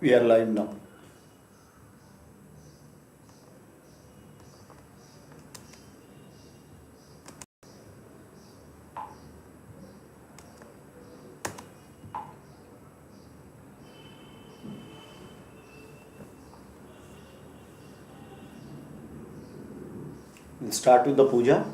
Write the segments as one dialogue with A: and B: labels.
A: We are live now. We'll start with the puja.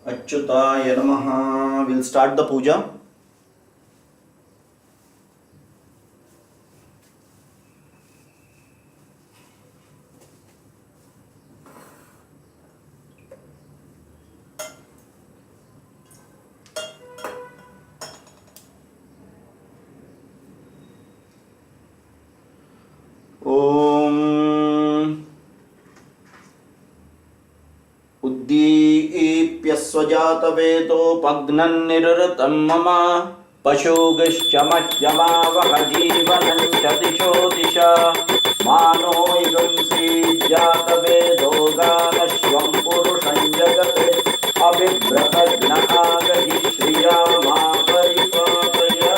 A: Achyutaya Namaha. We'll start the puja. Om Uddipya Swajata Vedo Pagnan Nirratam Mama Pashogashyamajyama Vahajivanam Chatisho Disha Mano Igam Sijata Vedo Ganashvam Purusham Jagate Abhibrata Agadi Shriya Maparipataya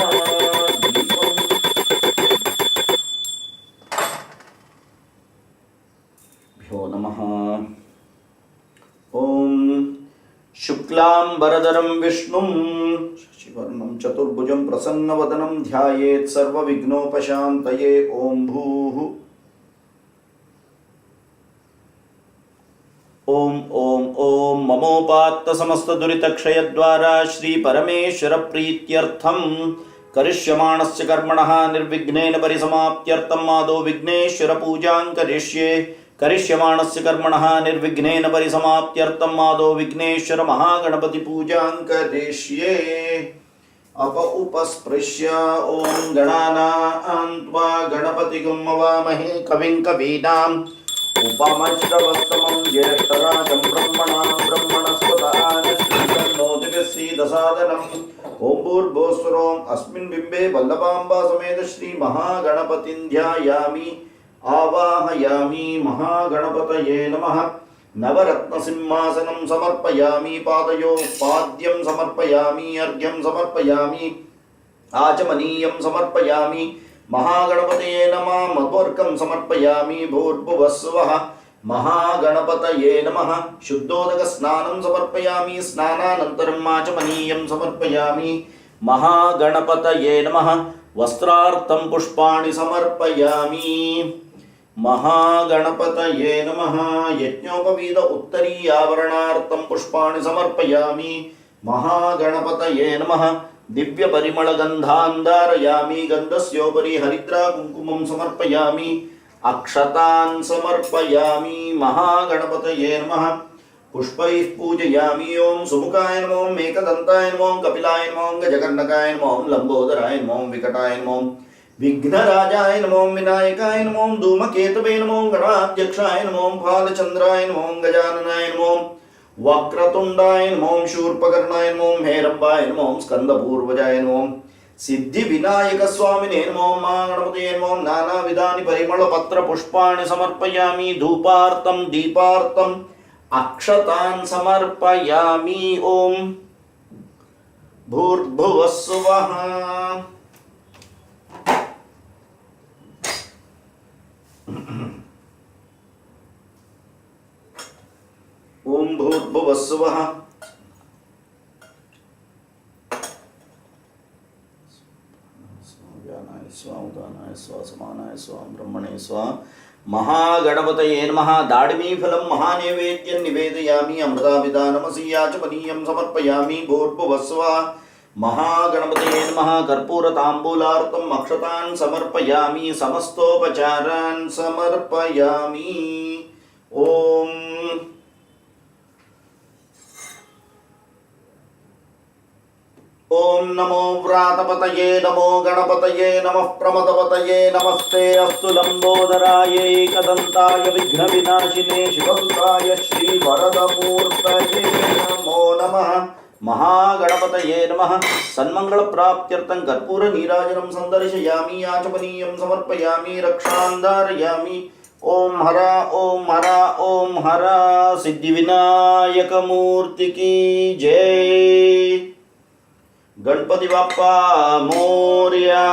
A: Bhyo Namaha. Om Shuklam Baradaram Vishnum Shivarnam Chaturbhujam Prasannavadanam Dhyayet Sarva Vignopashantaye Om Bhuhu Om Mamopatta Samasta Duritakshayadvara Shri Parameshwara Prityartham Karishyamaणस्य कर्मणः निर्विघ्नेन परिसमाप्त्यर्थम आदौ विघ्नेश्वर पूजां करिष्ये करिष्यमाणस्य कर्मणः निर्विघ्नेन परिसमाप्त्यर्थम आदौ विघ्नेश्वर महागणपति पूजां करिष्ये up उपस्पृश्य ओम गणानां त्वा गणपतिगं हवामहे कविं कवीनाम् उपमश्रवस्तमं ज्येष्ठराजं ब्रह्मणां ब्रह्मणस्पदान श्रीदसादनम् ओम भूर्भुवस्सुरों अस्मिन् बिम्बे वल्लभाम्बा समेत श्री महागणपतिं ध्यायामि आवाहयामि महागणपतये नमः नवरत्न सिंहासनं समर्पयामि पादयोः पाद्यं समर्पयामि अर्घ्यं समर्पयामि आचमनीयं समर्पयामि महागणपतये नमः मध्वर्कं समर्पयामि भूर्भुवस्सुवः महागणपतये नमः शुद्धोदक स्नानं समर्पयामि स्नानानन्तरम् आचमनीयं समर्पयामि महागणपतये नमः वस्त्रार्थं पुष्पाणि समर्पयामि महागणपतये नमः यज्ञोपवीत उत्तरीयावरणार्थं पुष्पाणि समर्पयामि महागणपतये नमः दिव्य परिमल गंधान् धारयामि गन्धस्योपरि हरिद्रा कुङ्कुमं समर्पयामि अक्षतान् समर्पयामि महागणपतये नमः पुष्पैः पूजयामि ओम सुमुखाय नमो एकदन्ताय नमो कपिलाय नमो गजकर्णकाय नमो लंबोदराय नमो विकटाय नमो विघ्नराजाय नमो विनायकाय नमो धूमकेतवे नमो गणाध्यक्षाय नमो फालचंद्राय नमो गजाननाय नमो वक्रतुंडाय नमो शूर्पकर्णाय नमो हेरंबाय नमो स्कंदपूर्वजाय नमो सिद्धि विनायक स्वामिने नमो महागणपतये नमो नानाविधानि परिमल पत्र पुष्पाणि समर्पयामि धूपार्थं दीपार्थं अक्षतान् समर्पयामि ओम भूर्भुवस्सुवः भूर्भुवस्सुवः। ज्ञानाय स्वाहा उदानाय स्वाहा समानाय स्वाहा ब्रह्मणे स्वाहा। महागणपतये नमः। दाडिमीफलं महानैवेद्यं निवेदयामि। अमृताभिधानमसि याचमनीयं समर्पयामि। भूर्भुवस्सुवः। महागणपतये नमः। कर्पूरताम्बूलार्तं अक्षतान् समर्पयामि। समस्तोपचारान् समर्पयामि। ओम नमो व्रातपतये नमो गणपतये नमः प्रमदपतये नमस्ते अस्तु लंबोदराय एकदंताय विघ्नविनाशिने शिवसुताय श्रीवरदमूर्तये नमो नमः। महागणपतये नमः। सन्मंगल प्राप्त्यर्थं कर्पूर नीराजनं संदर्शयामि। आचमनीयं समर्पयामि। रक्षां धारयामि। ओम हरा ओम हरा ओम हरा। सिद्धिविनायक मूर्ति की जय। गणपति बाप्पा मोरया।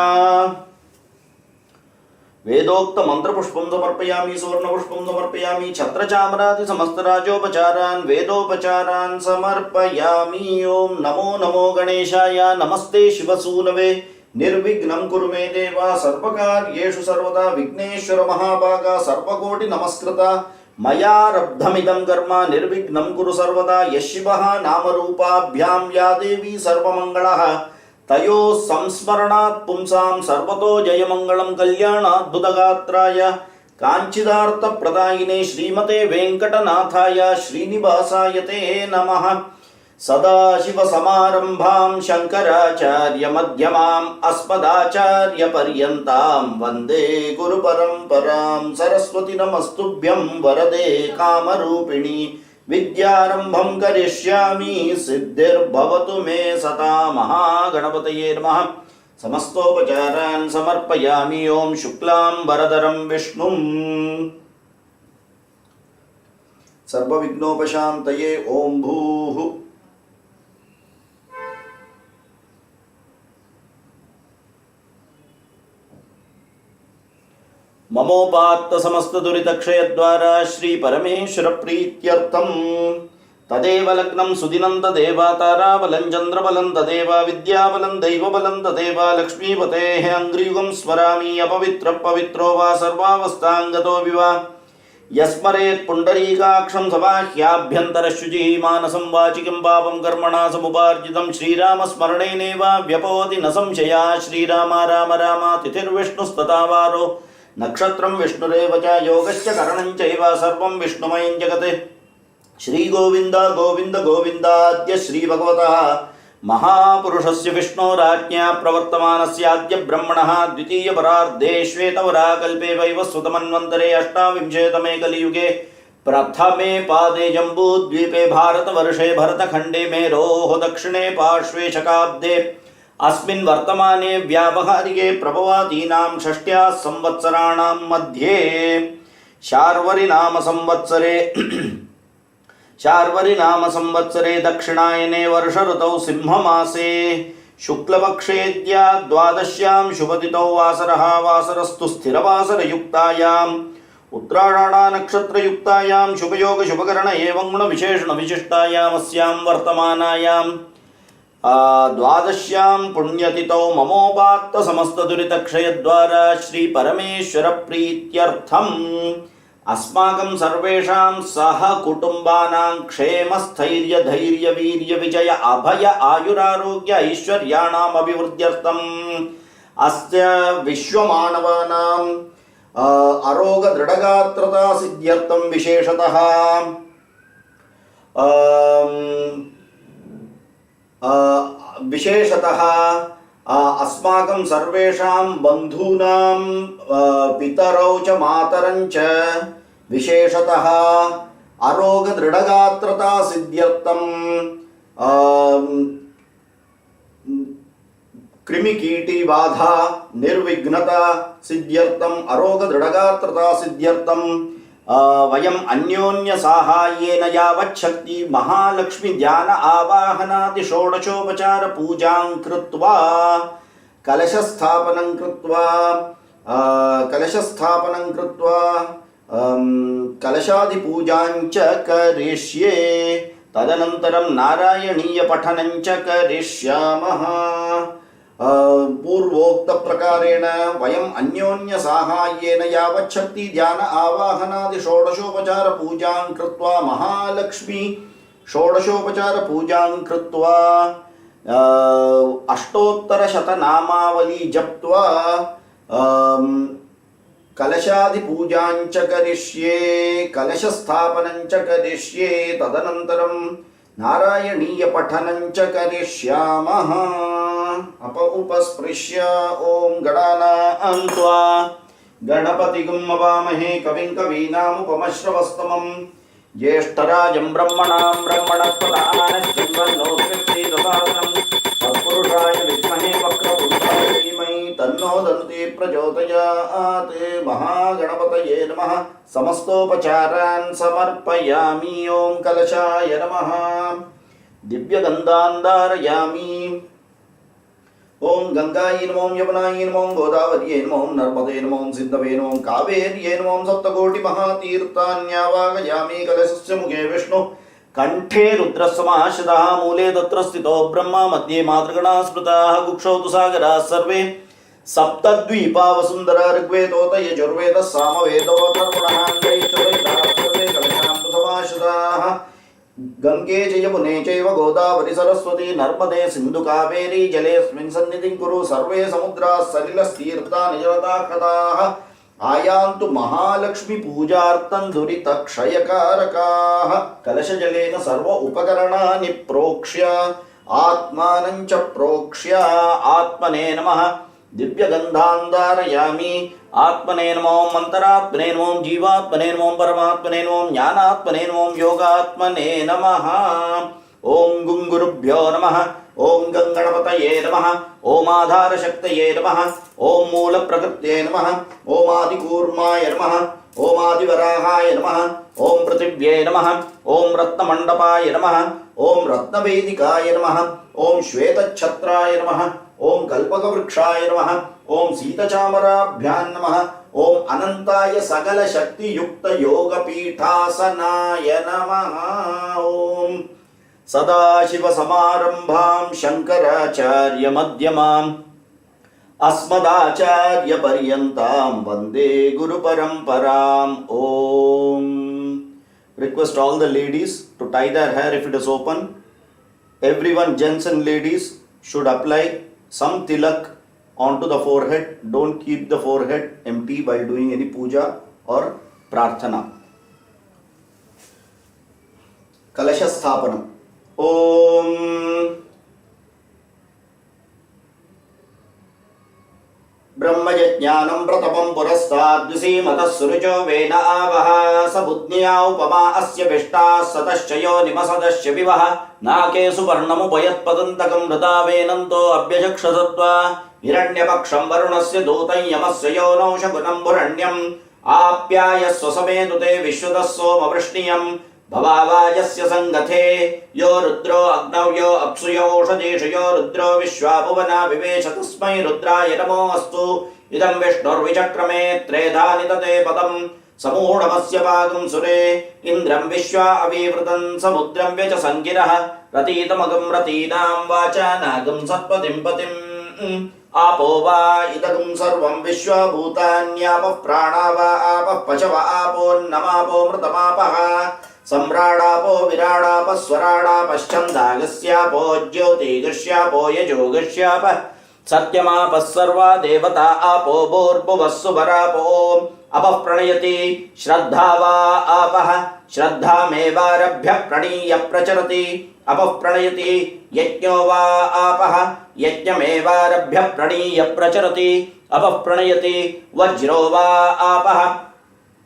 A: वेदोक्त मंत्र पुष्पं समर्पयामि। सुवर्ण पुष्पं समर्पयामि। छत्र चामरादि समस्त राजोपचारान् वेदोपचारान् समर्पयामि। ओम नमो नमो गणेशाय। नमस्ते शिवसूनवे। निर्विघ्नं कुरु मे देवा। सर्वकार्येषु सर्वदा विघ्नेश्वर महाभागा। सर्वकोटि नमस्कृता मयारब्धमिदं कर्म निर्विघ्नं कुरु सर्वदा। यशिवः नामरूपाभ्यां या देवी सर्वमङ्गलः तयोः संस्मरणात् पुंसां सर्वतो जयमङ्गलं। कल्याणाद्भुतगात्राय काञ्चिदार्थप्रदायिने श्रीमते वेङ्कटनाथाय श्रीनिवासाय ते नमः। सदाशिवसमारम्भां शङ्कराचार्यमध्यमाम् अस्मदाचार्यपर्यन्तां वन्दे गुरुपरम्परां। सरस्वती नमस्तुभ्यं वरदे कामरूपिणी। विद्यारम्भं करिष्यामि सिद्धिर्भवतु मे सदा। महागणपतये नमः। समस्तोपचारान् समर्पयामि। ओम शुक्लाम्बरधरं विष्णुं सर्वविघ्नोपशान्तये ओम भूः। ममोपात्त समस्त दुरितक्षय द्वारा श्री परमेश्वर प्रीत्यर्थम तदेव लग्नं सुदिनं तदेव ताराबलं चन्द्रबलं तदेव विद्याबलं दैवबलं तदेव लक्ष्मीपतेः अङ्घ्रियुगं स्मरामि। अपवित्र पवित्रो वा सर्वावस्थाङ्गतो विवा यस्मरेत् पुण्डरीकाक्षं सबाह्याभ्यन्तरशुचिः। मानसं वाचिकं पापं कर्मणा समुपार्जितं श्रीरामस्मरणेनैव व्यपोति न संशयः। श्रीराम राम राम तिथिर्विष्णुस्तथा वारो नक्षत्रं विष्णुरेव च योगश्च करणं चैव सर्वं विष्णुमयं जगत्। श्री गोविंद गोविंद गोविंदाद्य श्री भगवतः महापुरुषस्य विष्णोराज्ञा प्रवर्तमानस्याद्य ब्रह्मणः द्वितीय परार्धे श्वेतवराकल्पे वैवस्वतमन्वन्तरे अष्टाविंशतमे कलियुगे प्रथमे पादे जम्बूद्वीपे भारतवर्षे भरतखण्डे मेरोः दक्षिणे पार्श्वे शकाब्दे अस्मिन् वर्तमाने व्यावहारिके प्रभवादीनां षष्ट्याः संवत्सराणां मध्ये शार्वरि नाम संवत्सरे दक्षिणायने वर्ष ऋतौ सिंहमासे शुक्लपक्षेद्या द्वादश्यां शुभतिथौ वासरः। वासरस्तु स्थिरवासरयुक्तायाम् उत्तरायणा नक्षत्रयुक्तायां शुभयोग शुभकरण एवं गुणविशेषण विशिष्टायाम् अस्यां वर्तमानायां द्वादश्यां पुण्यतिथौ ममोपात्त समस्त दुरितक्षय द्वारा श्री परमेश्वर प्रीत्यर्थम् अस्माकं सर्वेषां सह कुटुंबानां क्षेम स्थैर्य धैर्य वीर्य विजय अभय आयुरारोग्य ऐश्वर्याणाम् अभिवृद्ध्यर्थम् अस्य विश्वमानवानां अरोग दृढगात्रता सिद्ध्यर्थं विशेषतः अस्माकं सर्वेषां बन्धूनां पितरौ च मातरं च विशेषतः अरोग दृढगात्रता सिद्ध्यर्थं कृमिकीटी बाधा निर्विघ्नता सिद्ध्यर्थं अरोग दृढगात्रता सिद्ध्यर्थं वयम् अन्योन्य साहाय्येन यावच्छक्ति महालक्ष्मी ध्यान आवाहनादि षोडशोपचार पूजां कृत्वा कलशस्थापनं कृत्वा कलशादि पूजां च करिष्ये। तदनन्तरं नारायणीयपठनं च करिष्यामः। पूर्वोक्तप्रकारेण वयम् अन्योन्यसाहाय्येन यावच्छक्ति ध्यान आवाहनादि षोडशोपचारपूजां कृत्वा महालक्ष्मी षोडशोपचारपूजां कृत्वा अष्टोत्तरशतनामावली जप्त्वा कलशादिपूजां च करिष्ये, कलशस्थापनं च करिष्ये, तदनन्तरं नारायणीयपठनं च करिष्यामः। उपस्पृश्य ॐ गणानां त्वा गणपतिगुं हवामहे कविं कवीनामुपमश्रवस्तमं ज्येष्ठराजं ब्रह्मणां ब्रह्मणस्पत आनश्चिन्वन्नोत्कृष्टेतसादनं तत्पुरुषाय विद्महे वक्रतुण्डाय धीमहि तन्नो दन्ति प्रचोदयात्। महागणपतये नमः। समस्तोपचारान् समर्पयामि। ॐ कलशाय नमः। दिव्यगन्धान् धारयामि। ओं गंगायै नमो, यमुनायै नमो, गोदावर्यै नमो, नर्मदे नमो, सिन्धवे नमो, कावेर्यै नमो, सप्तकोटिमहातीर्थान्यावाहयामि। कलशस्य मुखे विष्णु, कंठे रुद्रसमाश्रितः, मूले तत्र स्थितो ब्रह्मा, मध्ये मातृगणाः स्मृताः, कुक्षौ तु सागराः सर्वे, सप्तद्वीपा वसुन्धरा, ऋग्वेदोत यजुर्वेदः सामवेदो अथर्वणः, अङ्गैश्चरैताः सर्वे कलशान्तु समाश्रिताः। गंगे च यमुने चैव गोदावरी सरस्वती नर्मदे सिन्धु कावेरी जलेऽस्मिन् सन्निधिं कुरु। सर्वे समुद्राः सलिलस्तीर्थानि जलदाहृताः आयान्तु महालक्ष्मी पूजार्थं दुरितक्षयकारकाः। कलशजलेन सर्व उपकरणानि प्रोक्ष्य आत्मानं च प्रोक्ष्य आत्मने नमः। दिव्यगन्धान् धारयामि। आत्मने नमो, मन्तरात्मने नमो, जीवात्मने नमो, परमात्मने नमो, ज्ञानात्मने नमो, योगात्मने नमः। ओं गुंगुरुभ्यो नमः। ओं गंगणपतये नमः। ओं आधारशक्तये नमः। ओं मूलप्रकृत्यै नमः। ओं आदिकूर्माय नमः। ओं आदिवराहाय नमः। ओं पृथिव्यै नमः। ओं रत्नमण्डपाय नमः। ओं रत्नवेदिकाय नमः। ओं श्वेतच्छत्राय नमः। ओं कल्पकवृक्षाय नमः। ओं सीतचामराभ्यां नमः। ओं अनंताय सकल शक्ति युक्त योगपीठासनाय नमः। ओं सदाशिव समारंभां शंकराचार्य मध्यमाम् अस्मदाचार्य पर्यन्तां वंदे गुरु परंपराम्। ओम request all the ladies to tie their hair if it is open. Everyone, gents and ladies, should apply some tilak onto the forehead. Don't keep the forehead empty while doing any puja or prarthana. Kalasha Sthapanam. Om ब्रह्मयज्ञानं प्रतपं पुरस्ताद्विसीमतः सुरुचो वेन आवः सबुद्ध्या उपमा अस्य विष्टा सतश्चयो निमसदश्च विवः नाके सुवर्णमुपयत्पदन्तकं मृतावेनन्तो अभ्यचक्षसत्वा हिरण्यपक्षं वरुणस्य दूतं यमस्य योनौ शकुनं पुरण्यम् आप्यायस्व समेतुते विश्वतः सोमवृष्णियम् भवावाजस्य संगथे यो रुद्रो अग्नौ यो अप्सुयो ओषधीषु यो रुद्रो विश्वाभुवना विवेश तस्मै रुद्राय नमोऽस्तु इदं विष्णुर्विचक्रमे त्रेधा निदते पदं समूढमस्य पागं सुरे इन्द्रं विश्वा अविवृतं समुद्रं व्यच सङ्गिरः रतीतमगं रतीनां वाचा नागं सत्पतिं पतिम् आपो वा इदगं सर्वं विश्वभूतान्यापः प्राणा वा आपः पशव आपोन्नमापो मृतमापः सम्राडापो विराडापः स्वराडापश्चन्दागस्यापो ज्योतिगस्यापो यजोगस्यापः सत्यमापः सर्वा देवता आपो भूर्भुवः सुवरापो अपः प्रणयति श्रद्धा वा आपः श्रद्धामेवारभ्य प्रणीय प्रचरति अपः प्रणयति यज्ञो वा आपः यज्ञमेवारभ्य प्रणीय प्रचरति अपः प्रणयति वज्रो वा आपः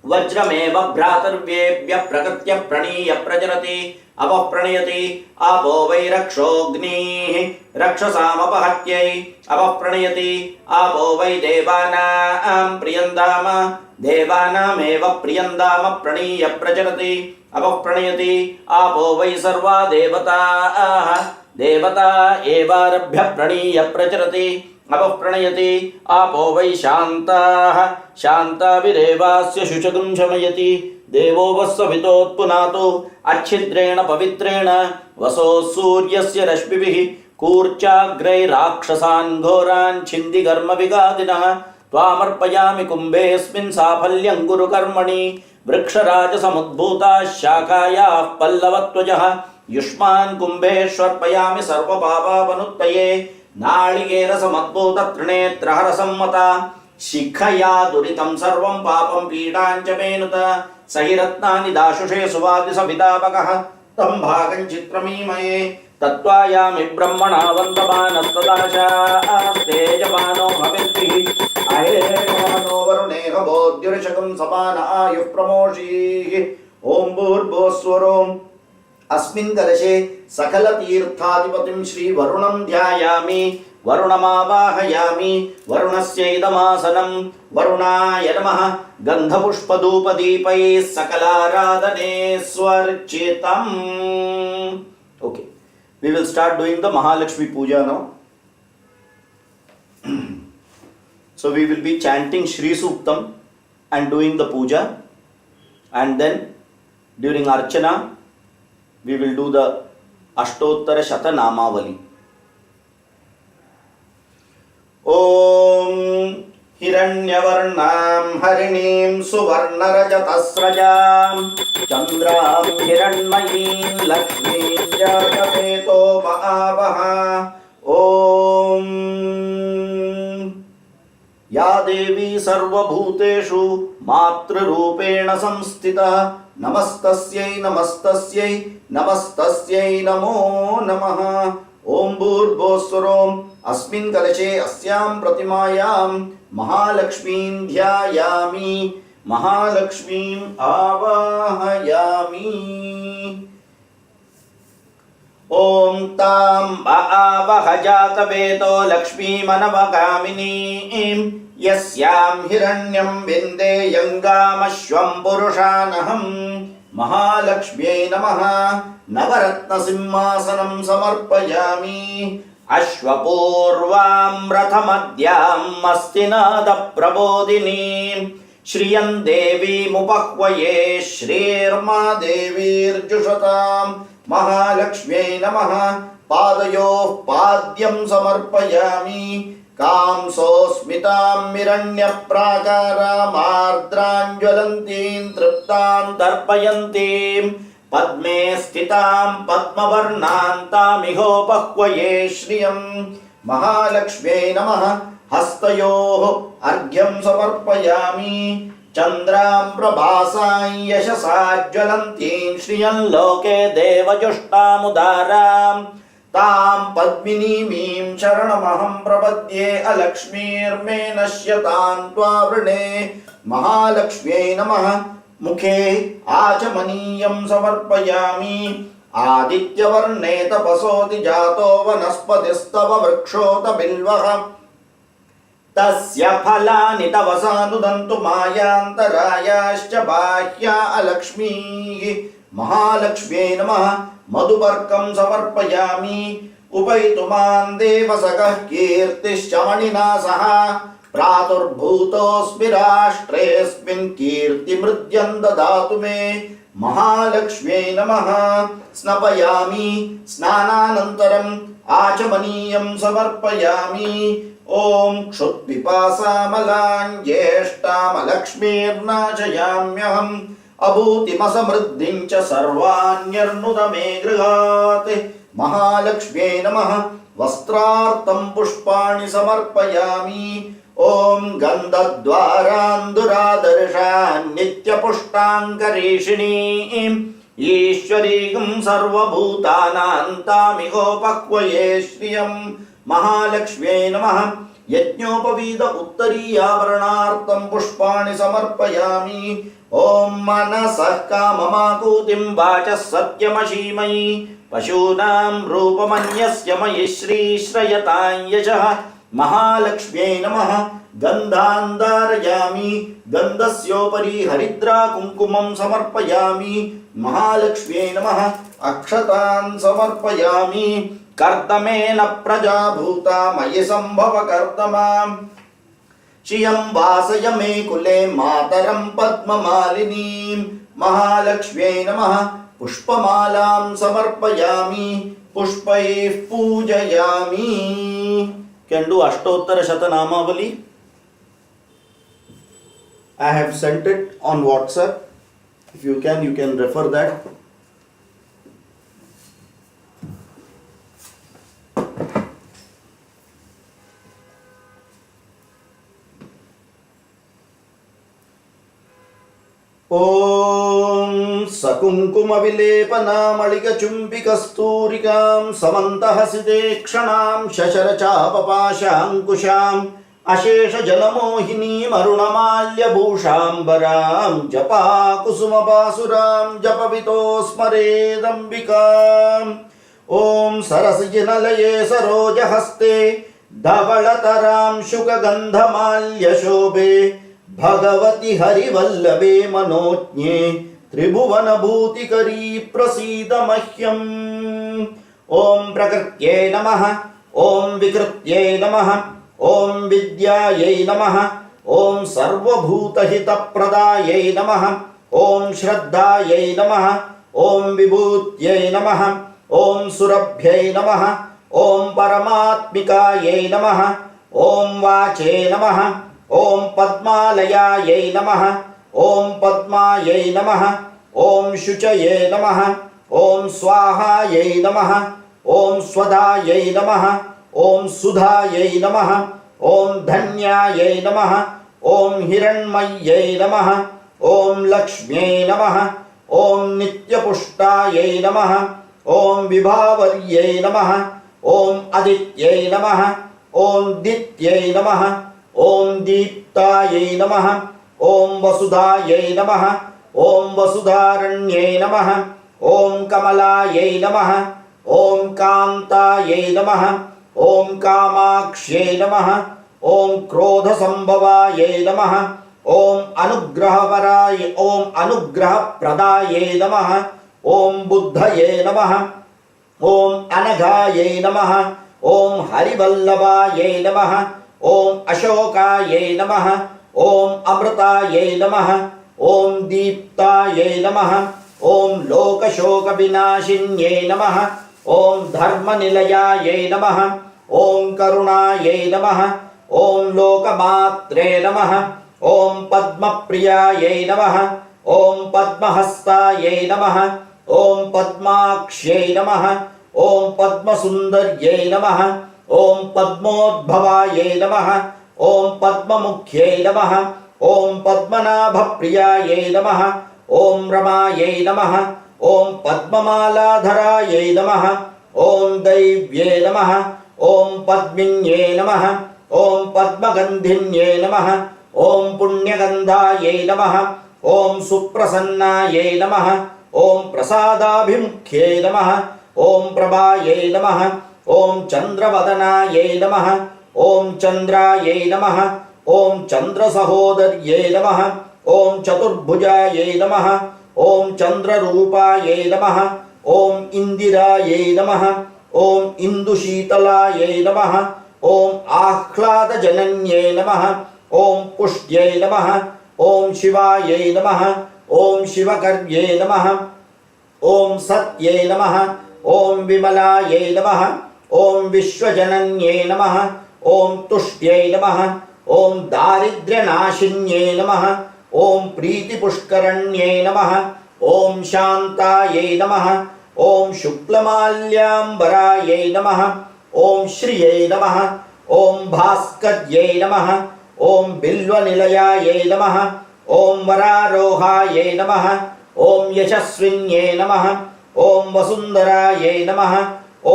A: वज्रमेव भ्रातर्व्येभ्य प्रकृत्य प्रणीय प्रचरति अपः प्रणयति आपो वै रक्षोऽग्निः रक्षसामपहत्यै अपः प्रणयति आपो वै देवानां प्रियन्दाम देवानामेव प्रियन्दाम प्रणीय प्रचरति अपः प्रणयति आपो वै सर्वा देवताः देवता एवारभ्य प्रणीय प्रचरति अपः प्रणयति आपो वै शान्ताः शान्ताभिरेवास्य शुचगुं शमयति देवो वस्सवितोत्पुनातो अच्छिद्रेण पवित्रेण वसो सूर्यस्य रश्मिभिः कूर्चाग्रैराक्षसान् घोरान् छिन्ति कर्मविघातिनः त्वामर्पयामि कुम्भेऽस्मिन् साफल्यं कुरु कर्मणि वृक्षराजसमुद्भूताः शाखायाः पल्लवत्वजः युष्मान् कुम्भेष्वर्पयामि सर्वपापापनुत्तये नाळिकेरसमद्भूत त्रिनेत्रहरसम्मता शिखया दुरितं सर्वं पापं पीडां च मेनुत सहि रत्नानि दाशुषे सुवादिसवितापकः तं भागं चित्रमीमये तत्त्वायामि ब्रह्मणा वन्दमानस्तदाशास्तेजमानो हविर्भिः अहेमानो वरुणेह बोद्युर्शकं समान आयुः प्रमोषीः ॐ भूर्भुवस्वरोम् अस्मिन् कलशे सकलतीर्थाधिपतिं श्रीवरुणं ध्यायामि वरुणमावाहयामि वरुणस्यैदमासनं वरुणाय नमः गन्धपुष्पधूपदीपैः सकलाराधने स्वर्चितम्. Okay, we will start doing the Mahalakshmi Puja now. So we will be chanting Shri Suktam and doing the puja, and then during Archana we will do the Ashtottara Shatanamavali. Om Hiranyavarnam Harinim Suvarnarajatasrajam Chandram Hiranmayim Lakshmim Jagapeto Maavaha. Om Ya Devi Sarvabhuteshu Matrarupena Samstita Namastasyai Namastasyai Namastasyai Namo Namaha. Om Bhurbhoswarom Asmin Kalashe Asyam Pratimayam Mahalakshmim Dhyayami Mahalakshmim Avahayami. Om Tam Avahajata Veto Lakshmi Manavakamini Yasyam Hiranyam Vinde Yangamashvam Purushanaham Mahalakshmi Namaha. Navaratna Simhasanam Samarpayami Ashwapurvam Rathamadhyam Astinada Prabodhinim Shriyam Devi Mupakvaye Shrirma Devir Jushatam Mahalakshmi Namaha. Padayoh Padyam Samarpayami Kamsosmitam Miranya Prakaram Ardranjvalantim Triptam Tarpayantim Padme Stitam Padmavarnantam Ihopakvaye Shriyam Mahalakshmi Namaha. Hastayoh Argyam Samarpayami Chandram Prabhasam Yashasajvalantim Shriyam Loke Devajushtamudaram Tam Padminimim Sharanamaham Prabadye Alakshmir Me Nashyatam Tvavrne Mahalakshmi Namaha. Mukhe Achamaniyam Samarpayami Adityavarne Tapasoti Jato Vanaspatistava Vrikshota Bilvaha Tasya Phalani Tavasanudantu Mayantarayascha Bahya Alakshmi Mahalakshmi Namaha. Madhuparkam Samarpayami Upaituman Devasakah Kirtischamanina Saha Praturbhutosmi Rashtresmin Kirti Mridyam Dadatu Me Mahalakshmi Namaha. Snapayami Snananantaram Achamaniyam Samarpayami Om Kshutpipasamalan Yeshtam Alakshmirna Chayamyaham Abhutimasamriddhim cha sarvanyarnudame grihate. Mahalakshmi Namaha. Vastrartam pushpani samarpayami Om Gandhadvaranduradharshan Nitya Pushtankarishini Ishwarigam Sarvabhutanantamiho Shriyam Mahalakshmi Namaha. Yajñopavida Uttariyavarnartam Pushpani Samarpayami Om Manasah Kamamakutim Vachas Satyamashimai Pashunam Rupamanyasya Mayi Shri Shrayatang Yashah. Mahalakshmi Namaha. Gandhandarayami Gandhasyopari Haridra Kumkumam Samarpayami Mahalakshmi Namaha. Akshatan Samarpayami Kartamena Prajabhuta Mayi Sambhava Kartamam Shiyam Vasayame Kule Mataram Padma Malinim महालक्ष्म्यै नमः पुष्पमालां समर्पयामि पुष्पैः पूजयामि. Can do Ashtottara Shatanamavali. I have sent it on WhatsApp. If you can refer that. ॐ सकुङ्कुमविलेपनामलिकचुम्बिकस्तूरिकां समन्तहसितेक्षणां शशरचापपाशाङ्कुशाम् अशेषजलमोहिनीमरुणमाल्यभूषाम्बरां जपाकुसुमपासुरां जपवितो स्मरेदम्बिकाम्. ॐ सरसिजनलये सरोजहस्ते धवलतरां शुकगन्धमाल्यशोभे भगवति हरिवल्लभे मनोज्ञे त्रिभुवनभूतिकरी प्रसीद मह्यम्. ॐ प्रकृत्यै नमः. ॐ विकृत्यै नमः. ॐ विद्यायै नमः. ॐ सर्वभूतहितप्रदायै नमः. ॐ श्रद्धायै नमः. ॐ विभूत्यै नमः. ॐ सुरभ्यै नमः. ॐ परमात्मिकायै नमः. ॐ वाचे नमः. ॐ पद्मालयायै नमः. ॐ पद्मायै नमः. ॐ शुचये नमः. ॐ स्वाहायै नमः. ॐ स्वधायै नमः. ॐ सुधायै नमः. ॐ धन्यायै नमः. ॐ हिरण्मय्यै नमः. ॐ लक्ष्म्यै नमः. ॐ नित्यपुष्टायै नमः. ॐ विभावर्यै नमः. ॐ अदित्यै नमः. ॐ दित्यै नमः. ॐ दीप्तायै नमः. ॐ वसुधायै नमः. ॐ वसुधारण्यै नमः. ॐ कमलायै नमः. ॐ कान्तायै नमः. ॐ कामाक्ष्यै नमः. ॐ क्रोधसम्भवायै नमः. ॐ अनुग्रहप्रदायै नमः. ॐ बुद्धये नमः. ॐ अनघायै नमः. ॐ हरिवल्लभायै नमः. ॐ अशोकायै नमः. ॐ अमृतायै नमः. ॐ दीप्तायै नमः. ॐ लोकशोकविनाशिन्यै नमः. ॐ धर्मनिलयायै नमः. ॐ करुणायै नमः. ॐ लोकमात्रे नमः. ॐ पद्मप्रियायै नमः. ॐ पद्महस्तायै नमः. ॐ पद्माक्ष्यै नमः. ॐ पद्मसुन्दर्यै नमः. ॐ पद्मोद्भवायै नमः. ॐ पद्ममुख्यै नमः. ॐ पद्मनाभप्रियायै नमः. ॐ रमायै नमः. ॐ पद्ममालाधरायै नमः. ॐ दैव्ये नमः. ॐ पद्मिन्ये नमः. ॐ पद्मगन्धिन्ये नमः. ॐ पुण्यगन्धायै नमः. ॐ सुप्रसन्नायै नमः. ॐ प्रसादाभिमुख्ये नमः. ॐ प्रभायै नमः. ॐ चन्द्रवदनायै नमः. ॐ चन्द्रायै नमः. ॐ चन्द्रसहोदर्यै नमः. ॐ चतुर्भुजायै नमः. ॐ चन्द्ररूपायै नमः. ॐ इन्दिरायै नमः. ॐ इन्दुशीतलायै नमः. ॐ आह्लादजनन्यै नमः. ॐ पुष्ट्यै नमः. ॐ शिवायै नमः. ॐ शिवकर्यै नमः. ॐ सत्यै नमः. ॐ विमलायै नमः. ॐ विश्वजनन्यै नमः. ॐ तुष्ट्यै नमः. ॐ दारिद्र्यनाशिन्यै नमः. ॐ प्रीतिपुष्करण्यै नमः. ॐ शान्तायै नमः. ॐ शुक्लमाल्याम्बरायै नमः. ॐ श्रियै नमः. ॐ भास्कर्यै नमः. ॐ बिल्वनिलयायै नमः. ॐ वरारोहायै नमः. ॐ यशस्विन्यै नमः. ॐ वसुन्धरायै नमः.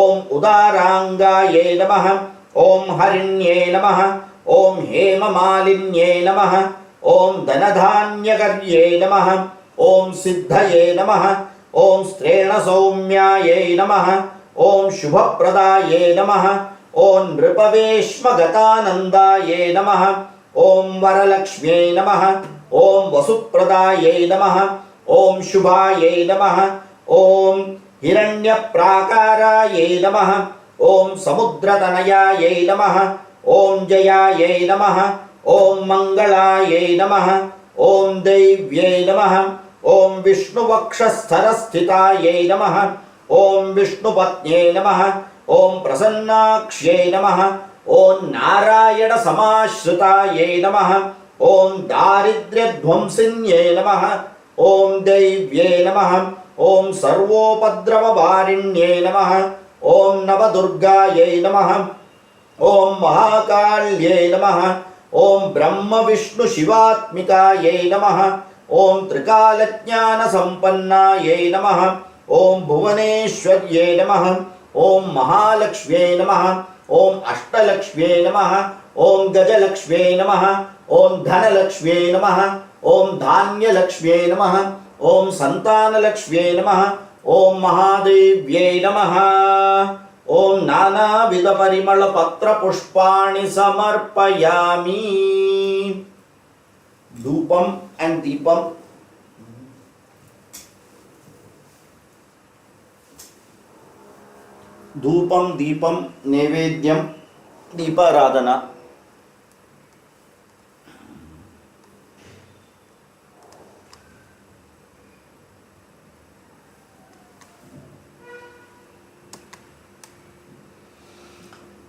A: ॐ उदाराङ्गायै नमः. ॐ हरिण्यै नमः. ॐ हेममालिन्यै नमः. ॐ धनधान्यकर्यै नमः. ॐ सिद्धये नमः. ॐ स्त्रेणसौम्यायै नमः. ॐ शुभप्रदायै नमः. ॐ नृपवेश्मगतानन्दायै नमः. ॐ वरलक्ष्म्यै नमः. ॐ वसुप्रदायै नमः. ॐ शुभायै नमः. ॐ हिरण्यप्राकारायै नमः. ॐ समुद्रतनयायै नमः. ॐ जयायै नमः. ॐ मङ्गलायै नमः. ॐ दैव्यै नमः. ओम विष्णुवक्षस्थलस्थितायै नमः। ओम विष्णुपत्न्यै नमः। ओम प्रसन्नाक्ष्यै नमः। ओम नारायण समाश्रितायै नमः। ओम दारिद्र्यध्वंसिन्यै नमः। ओम दैव्यै नमः। ओम सर्वोपद्रववारिण्यै नमः। ओम नवदुर्गायै नमः। ओम महाकाल्यै नमः। ओम ब्रह्म विष्णु शिवात्मिकायै नमः। ओम त्रिकालज्ञान संपन्नायै नमः। ओम भुवनेश्वर्यै नमः। ओम महालक्ष्म्यै नमः। ओम अष्टलक्ष्म्यै नमः। ओम गजलक्ष्म्यै नमः। ओम धनलक्ष्म्यै नमः। ओम धान्यलक्ष्म्यै नमः। ओम संतानलक्ष्म्यै नमः। ओम महादेव्यै नमः। ओम नानाविध परिमल पत्र पुष्पाणि समर्पयामि। धूपम एंड दीपम। धूपम दीपम नैवेद्यम दीपाराधना।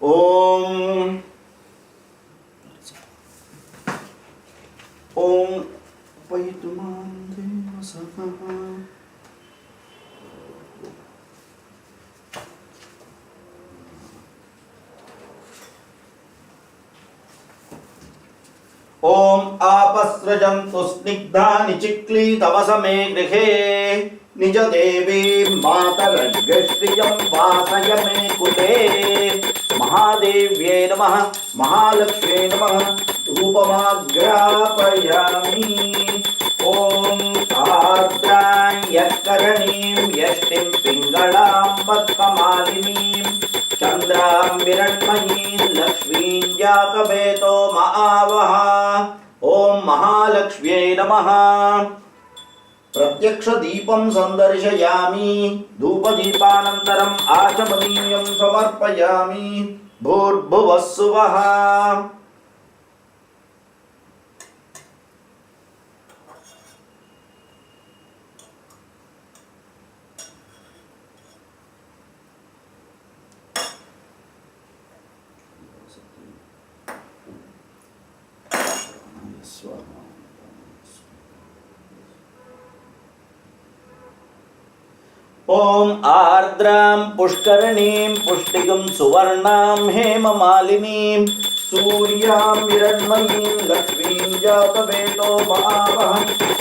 A: ओम ओम वैतुमां देवसः। ओम आपस्रजन्तु स्निग्धानि चिक्लीतवस मे गृहे निज देवी मातरश्रियं वासय मे कुले। महादेव्यै नमः। महालक्ष्म्यै नमः। धूपमाग्रापयामि। ओम आर्द्रां यत्करणीं यष्टिं पिङ्गळां पद्ममालिनीं चन्द्रां विरण्मयीं लक्ष्मीं जातवेदो महावः। ओम महालक्ष्म्यै नमः। प्रत्यक्ष दीपं संदर्शयामि। धूपदीपानन्तरम् आचमनीयं समर्पयामि। भूर्भुवः सुवः। ओम आर्द्रां पुष्करणीं पुष्टिगं सुवर्णां हेममालिनीं सूर्यां हिरण्मयीं लक्ष्मीं जातवेदो महावः।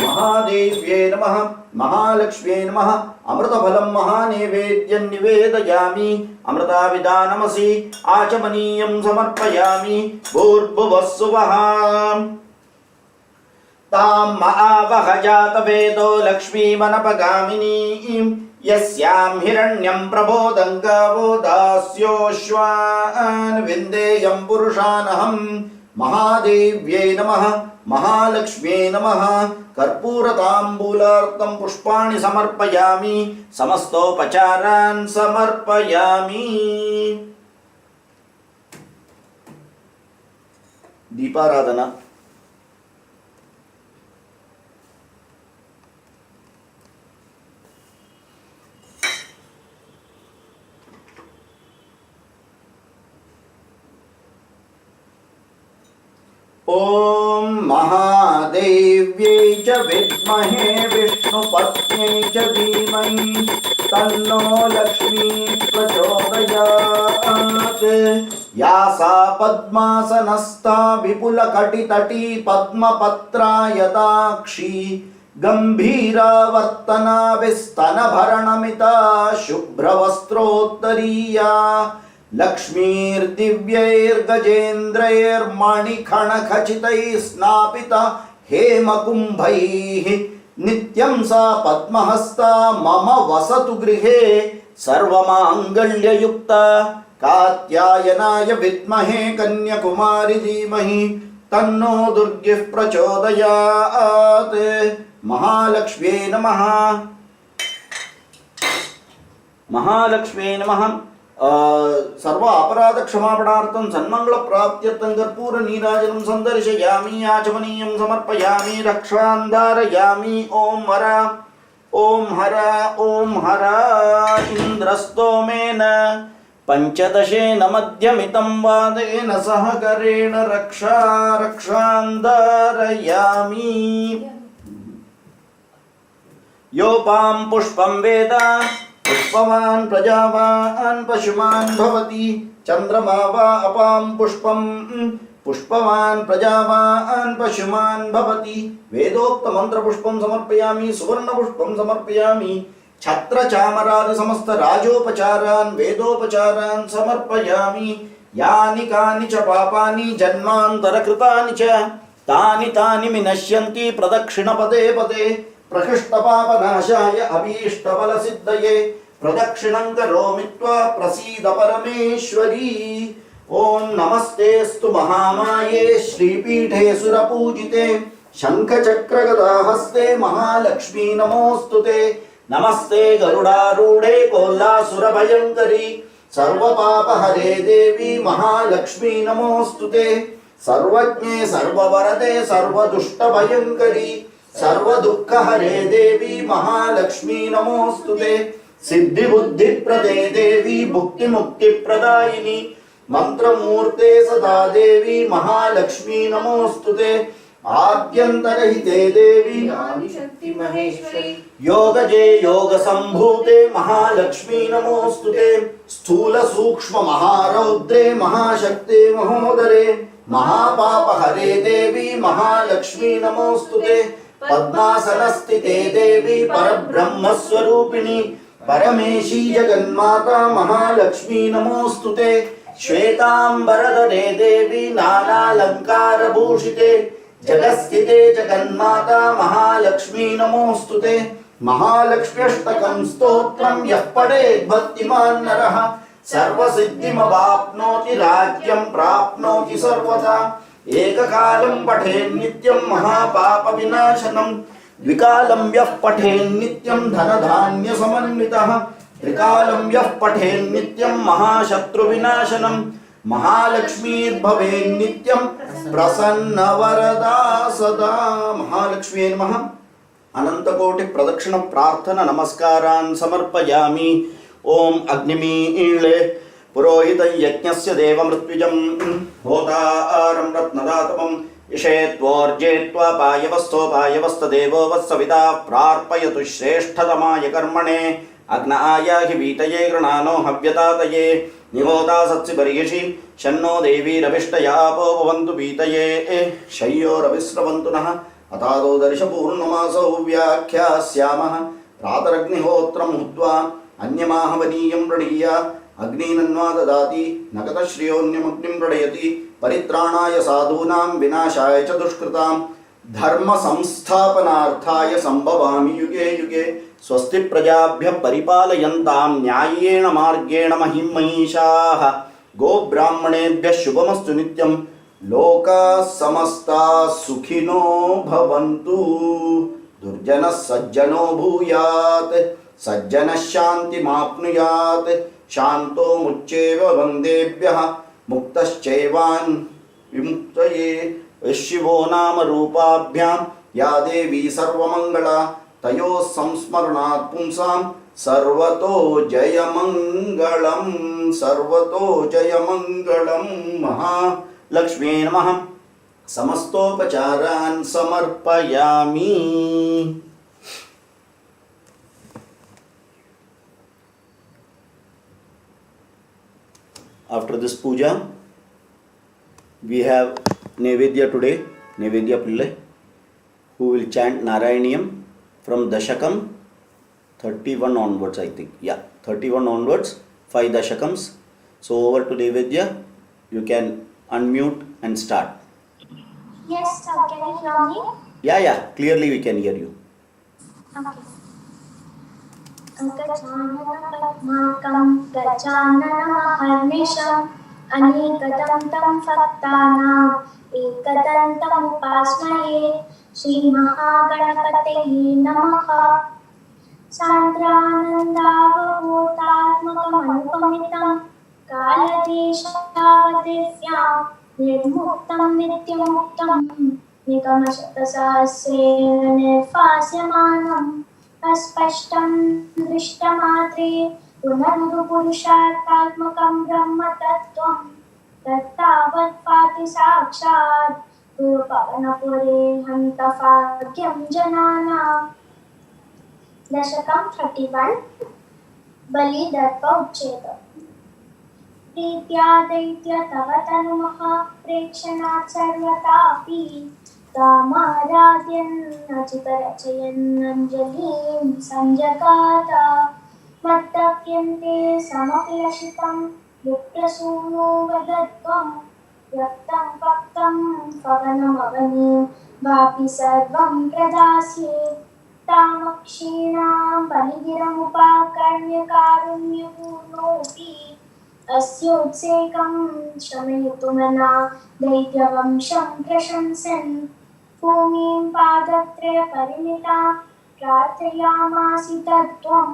A: महादेव्यै नमः। महालक्ष्म्यै नमः। अमृतफलं महानैवेद्यं निवेदयामि। अमृताविदानमसि आचमनीयं समर्पयामि। भूर्भुवः सुवः। तां महावः जातवेदो लक्ष्मीमनपगामिनीं यस्यां हिरण्यं प्रबोधं गावो दास्योश्वान् विन्देयं पुरुषानहं। महादेव्यै नमः। महालक्ष्म्यै नमः। कर्पूरताम्बूलार्तं पुष्पाणि समर्पयामि। समस्तोपचारान् समर्पयामि। दीपाराधना। ओम महादेव्यै च विद्महे विष्णुपत्न्यै च धीमहि तन्नो लक्ष्मी प्रचोदयात्। या सा पद्मासनस्था विपुलकटितटी पद्मपत्रायताक्षी गंभीरावर्तना विस्तनभरणमिता शुभ्रवस्त्रोत्तरीया लक्ष्मीर्दिव्यैर्गजेन्द्रैर्मणिखणखचितैः स्नापिता हेमकुम्भैः नित्यं सा पद्महस्ता मम वसतु गृहे सर्वमाङ्गल्ययुक्ता। कात्यायनाय विद्महे कन्याकुमारी धीमहि तन्नो दुर्गिः प्रचोदयात्। महालक्ष्म्यै नमः। महालक्ष्म्यै नमः। सर्व अपराध क्षमापणार्थं सन्मंगल प्राप्त्यर्थं कर्पूर नीराजनं संदर्शयामि आचमनीयं समर्पयामि रक्षां धारयामि ओम हर इन्द्रस्तोमेन पंचदशेन मध्यमितं वादेन सह करेण रक्षां धारयामि योपां पुष्पं वेद पुष्पवान् प्रजावान् पशुमान् भवति चन्द्रमा वा अपां पुष्पं पुष्पवान् प्रजावान् पशुमान् भवति वेदोक्त मंत्र पुष्पं समर्पयामि सुवर्ण पुष्पं समर्पयामि छत्र चामरादि समस्त राजोपचारान् वेदोपचारान् समर्पयामि यानि कानि च पापानि जन्मान्तरकृतानि च तानि विनश्यन्ति प्रदक्षिण पदे पदे प्रकृष्टपापनाशाय अभीष्टफलसिद्धये प्रदक्षिणं करोमि त्वा प्रसीद परमेश्वरी ओम नमस्तेस्तु महामाये श्रीपीठे सुरपूजिते शंखचक्रगदाहस्ते महालक्ष्मी नमोस्तुते नमस्ते गरुडारूढे कोल्लासुरभयङ्करी सर्वपापहरे देवी महालक्ष्मी नमोस्तुते सर्वज्ञे सर्ववरदे सर्वदुष्टभयङ्करी सर्वदुःखहरे देवी महालक्ष्मी नमोस्तुते सिद्धिबुद्धिप्रदे देवी भुक्तिमुक्तिप्रदायिनी मंत्रमूर्ते सदा देवी महालक्ष्मी नमोस्तुते आद्यन्तरहिते देवी
B: शक्ति महेश्वरी
A: योगजे योग संभूते महालक्ष्मी नमोस्तुते स्थूल सूक्ष्म महारौद्रे महाशक्ते महोदरे महापापहरे देवी महालक्ष्मी नमोस्तुते पद्मासनस्थिते देवी परब्रह्म स्वरूपिणी परमेशी जगन्माता महालक्ष्मी नमोस्तुते श्वेतांबरधरे देवी नानालंकार भूषिते जगस्थिते जगन्माता महालक्ष्मी नमोस्तुते महालक्ष्म्यष्टकं स्तोत्रं यः पठेत् भक्तिमान् नरः सर्वसिद्धिमवाप्नोति राज्यं प्राप्नोति सर्वदा एककालं पठेन् नित्यं महापापविनाशनं द्विकालं यः पठेन् नित्यं धनधान्यसमन्वितः त्रिकालं यः पठेन् नित्यं महाशत्रुविनाशनं महालक्ष्मीर्भवेन् नित्यं प्रसन्नवरदा सदा महालक्ष्मी नमः अनंतकोटि प्रदक्षिण प्रार्थना नमस्कारान् समर्पयामि ओम अग्निमीळे पुरोहित यज्ञस्य देवमृत्युजं होतारं रत्नदातमं इषेत्वोर्जेत्वा पायवस्थोपायवस्थदेवो वत्सविता प्रार्पयतु श्रेष्ठतमाय कर्मणे अग्नाय हि वीतये गृणानो हव्यतातये निहोता सत्सि बर्हिषि शन्नो देवीरभिष्टयापो भवन्तु वीतये शय्योरविस्रवन्तु नः अतादो दर्शपूर्णमासौ व्याख्यास्यामः प्रातरग्निहोत्रं हुत्वा अन्यमाहवनीयं प्रणीय अग्निनन्वा ददाति नकतश्रियोऽन्यमग्निं प्रणयति परित्राणाय साधूनां विनाशाय च दुष्कृतां धर्म संस्थापनार्थाय संभवामि युगे युगे स्वस्ति प्रजाभ्यः परिपालयन्तां न्याय्येन मार्गेण महिमहीषाः गोब्राह्मणेभ्यः शुभमस्तु नित्यं लोकाः समस्ताः सुखिनो भवन्तु दुर्जनः सज्जनो भूयात् सज्जनः शान्तिमाप्नुयात् शान्तो मुच्येव वन्देभ्यः मुक्तश्चैवान् विमुक्तये शिवो नाम रूपाभ्यां या देवी सर्वमङ्गला तयोः संस्मरणात् पुंसां सर्वतो जयमङ्गलं महालक्ष्मी नमः समस्तोपचारान् समर्पयामि After this puja, we have Nevedya today, Nevedya Pillai, who will chant Narayaniyam from Dashakam 31 onwards, I think. Yeah, 31 onwards, 5 Dashakams. So over to Nevedya, you can unmute and start.
B: Yes, sir. Can you hear me?
A: Yeah, clearly we can hear you.
B: Okay. गजाननपद्मार्कं गजाननमहर्निशम् अनेकदन्तं भक्तानाम् एकदन्तमुपास्महे श्रीमहागणपतये नमः सान्द्रानन्दावबोधात्मकमनुपमितं कालदेशावधिव्यां निर्मुक्तं नित्यमुक्तं निगमशतसहस्रेण निर्भास्यमानम् अस्पष्टं दृष्टमात्रे पुनरुपुरुषार्थात्मकं ब्रह्म तत्त्वं तत्तावत् पाति साक्षात् गुरुपवनपुरे हन्तभाग्यं जनानाम्। दशकं 31 बलिदर्प उच्चेत प्रीत्या दैत्य तव तनुमः प्रेक्षणात् सर्वतापि कामाराध्यन्नचितरचयन्नञ्जलिं सञ्जगात मत्तक्यन्ते समभिलषितं विप्रसूनो वदत्वं व्यक्तं भक्तं पवनमवनीं वापि सर्वं प्रदास्ये तामक्षीणां बलिगिरमुपाकर्ण्य कारुण्यपूर्णोऽपि अस्योत्सेकं शमयितुमना दैत्यवंशं प्रशंसन् भूमिं पादत्रयपरिमितां प्रार्थयामासि तत्त्वं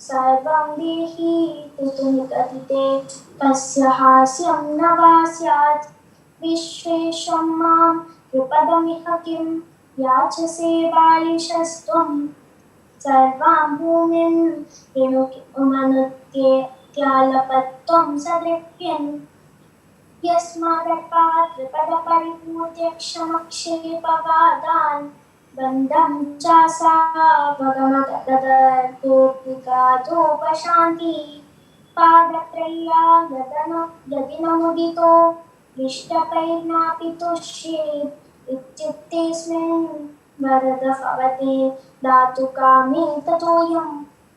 B: सर्वं देहि ऋतुनिगदिते तस्य हास्यं न वा स्यात् विश्वेशं मां कृपदमिह किं याचसे बालिशस्त्वं सर्वां भूमिं रेणुकिमनुत्यालपत्वं सदृप्यन् यस्मादर्पात् त्रिपदपरिपूर्त्यक्षमक्षेपवादान् बन्धं चासा भगमगदर्पोऽपिगाधोपशान्ति पादत्रय्या यदिनमुदितो दृष्टपैर्नापि तुष्येत् इत्युक्तेऽस्मिन् वरद भवते दातुकामे ततोऽयं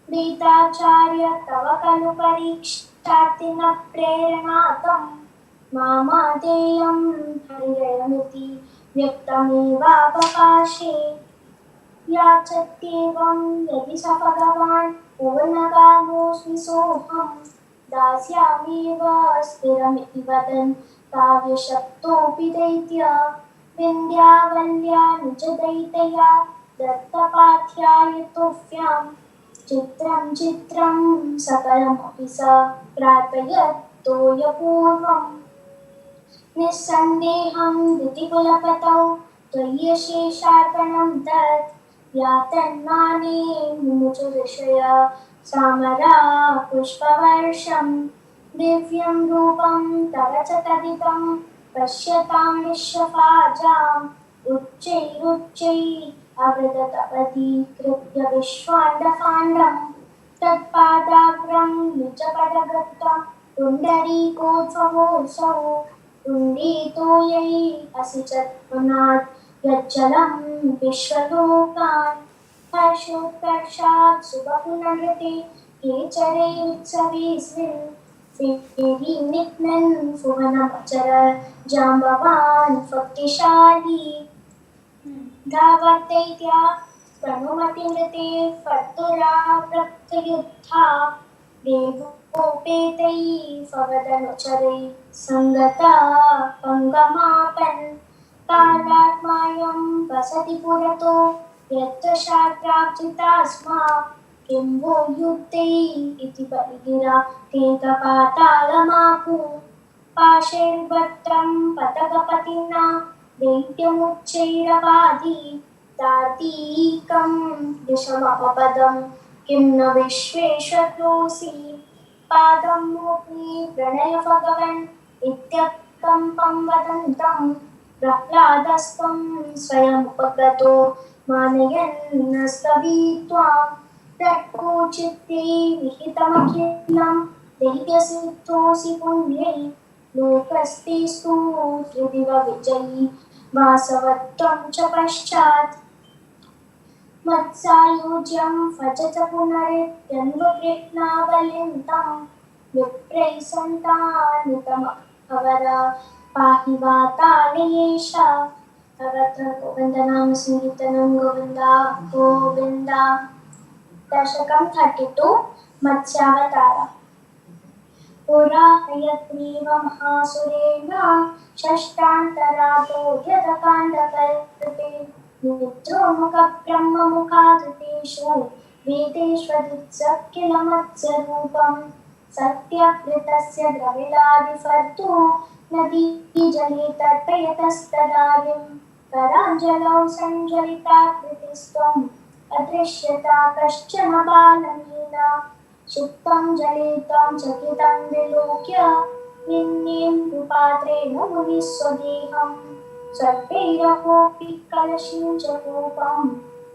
B: प्रीताचार्य तव खलु परीक्षार्थिनः प्रेरणातं मामादेयं हरिरयमिति व्यक्तमेवावकाशे याचत्येवं यदि स भगवान् पूर्णकामोऽस्मि सोऽहं दास्यामीव स्थिरमिति वदन् काव्यशक्तोऽपि दैत्य विन्ध्यावल्या निजदैतया दत्तपाथ्यायतोऽव्यां चित्रं चित्रं सकलमपि स प्रार्थयत् तोयपूर्वम् निस्सन्देहं दितिकुलपतौ त्वय्यशेषार्पणं तत् यातन्माने मुमुचु ऋषय सामरा पुष्पवर्षं दिव्यं रूपं तव च तदिदं पश्यतां विश्वपाजाम् उच्चैरुच्चैः अवृतवधीकृत्य विश्वाण्डकाण्डं तत्पादाग्रं निजपदगतं पुण्डरीकोद्भवोऽसौ पुण्डीतो यै असि च पुनात् यज्जलं विश्वलोकान् हर्षोत्कर्षात् शुभपुनरृते केचरे उत्सवेऽस्मिन् फेरी निघ्नन् भुवनमचर जाम्बवान् भक्तिशाली धावत्यैत्या प्रणुमतिमृते फर्तुरा प्रक्तयुद्धा देवोपेतैः फवदनुचरैः सङ्गता पङ्गमापन् कालात्मायं वसति पुरतो यत्र शास्त्रार्चिता स्म किं वो युक्तैः इति बलिगिरा तेकपातालमापु पाशैर्वक्त्रं पतगपतिना दैत्यमुच्चैरवादी तातीकं दिशमपपदं किं न विश्वेश्वरोऽसि पादं मोहि प्रणय भगवन् इत्यकम्पं वदन्तं प्रह्लादस्तं स्वयमुपगतो मानयन्नस्तवीत्वां तत्कोचित्ते विहितमखिलं दैत्यसिद्धोऽसि पुण्यै लोकस्तेस्तु त्रिदिव विजयी वासवत्वं च पश्चात् मत्सायुज्यं भजत पुनरित्यन्वगृह्णावलिं तं विप्रैः सन्तानितमवर पाहि वातालयेश सर्वत्र गोविन्दनाम संकीर्तनं गोविन्द दशकं 32 मत्स्यावतार पुरा हयग्रीव महासुरेण षष्ठान्तरातो यदकाण्डकल्पे निद्रोमुखब्रह्ममुखादृतेषु वेदेष्वदुत्सः किल मत्स्वरूपम् सत्यकृतस्य द्रविडादिफर्तु नदीजले तर्पयतस्तदादिं कराञ्जलौ सञ्ज्वलिताकृतिस्त्वम् अदृश्यता कश्चन बालमीन क्षिप्तं जले त्वं चकितं विलोक्य निन्नेन्दुपात्रेण मुनिः स्वदेहम् सर्वैरहोऽपि कलशीं च कूपं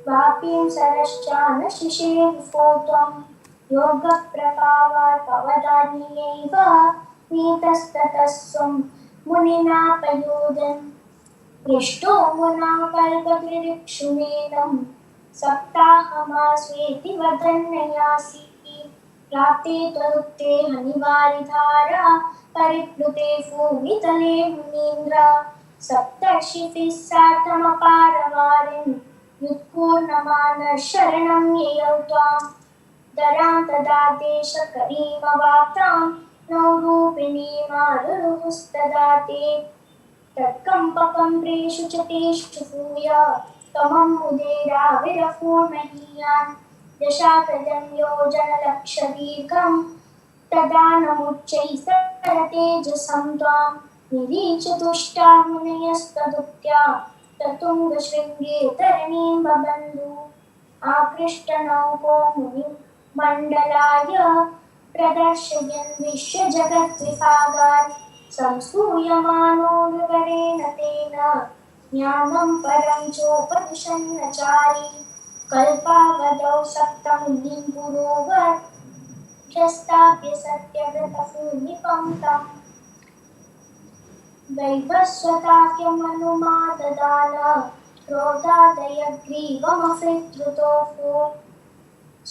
B: वापीं सरश्चानशिशे विफोत्वं योगप्रभावात् भवदान्यैव नीतस्ततः स्वं मुनिना पयोदन् पृष्टो मुना कल्पदृक्षुमेनं सप्ताहमास्वेति वदन्नयासि प्राप्ते त्वदुक्ते हनिवारिधारा परिप्लुते भूमितले मुनीन्द्र सप्तर्षिभिः सार्धमपारवारिन् व्युत्पूर्णमानः शरणं ययौ त्वां दरां तदा देशकरीमवाप्तां नौ रूपिणीमारुरुहुस्तदा ते तत्कम्पकम्प्रेषु च तेषु भूय त्वमं मुदेराविरपूर्णहीयान् दशाकजं योजनलक्षदीर्घं तदा नमुच्चैः सरतेजसं त्वां निरीच्य तुष्टा मुनयस्तदुक्त्या ततुङ्गशृङ्गे तरणीं बबन्धु आकृष्टनौको मुनिमण्डलाय प्रदर्शयन् विश्वजगद्विभागान् संस्तूयमानो नृवरेण तेन ज्ञानं परं चोपदिशन्नचारी कल्पावधौ सप्तमुनिं पुरोगत् प्रस्ताप्य सत्यव्रतभूमिपं तम् वैवस्वताख्यमनुमाददान क्रोधादयग्रीवमफिद्रुतोऽपो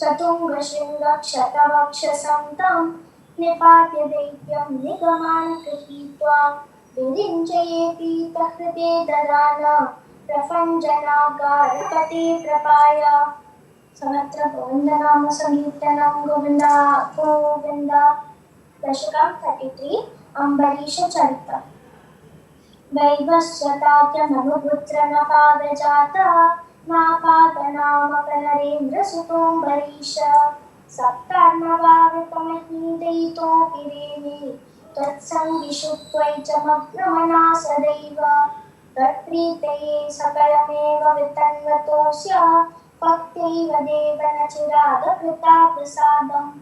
B: सतुङ्गशृङ्गक्षतवक्षसं तं निपात्य दैत्यं निगमान् गृहीत्वा विरिञ्चयेऽपीतः हृदे ददान प्रपञ्चनागारपते प्रपाय समत्र गोविन्दनाम संकीर्तनं गोविन्दा गोविन्दा दशकं 33 अम्बरीषचरितम् वैवस्वताख्यमनुपुत्रनपादजाता नापादनामकनरेन्द्रसुतोऽम्बरीश सप्तार्णवावृतमहीदयितोऽपि रेमे त्वत्सङ्गिषु त्वयि च मग्नमना सदैव तत्प्रीतये सकलमेव वितन्वतोऽस्य भक्त्यैव देव न चिरादकृता प्रसादम्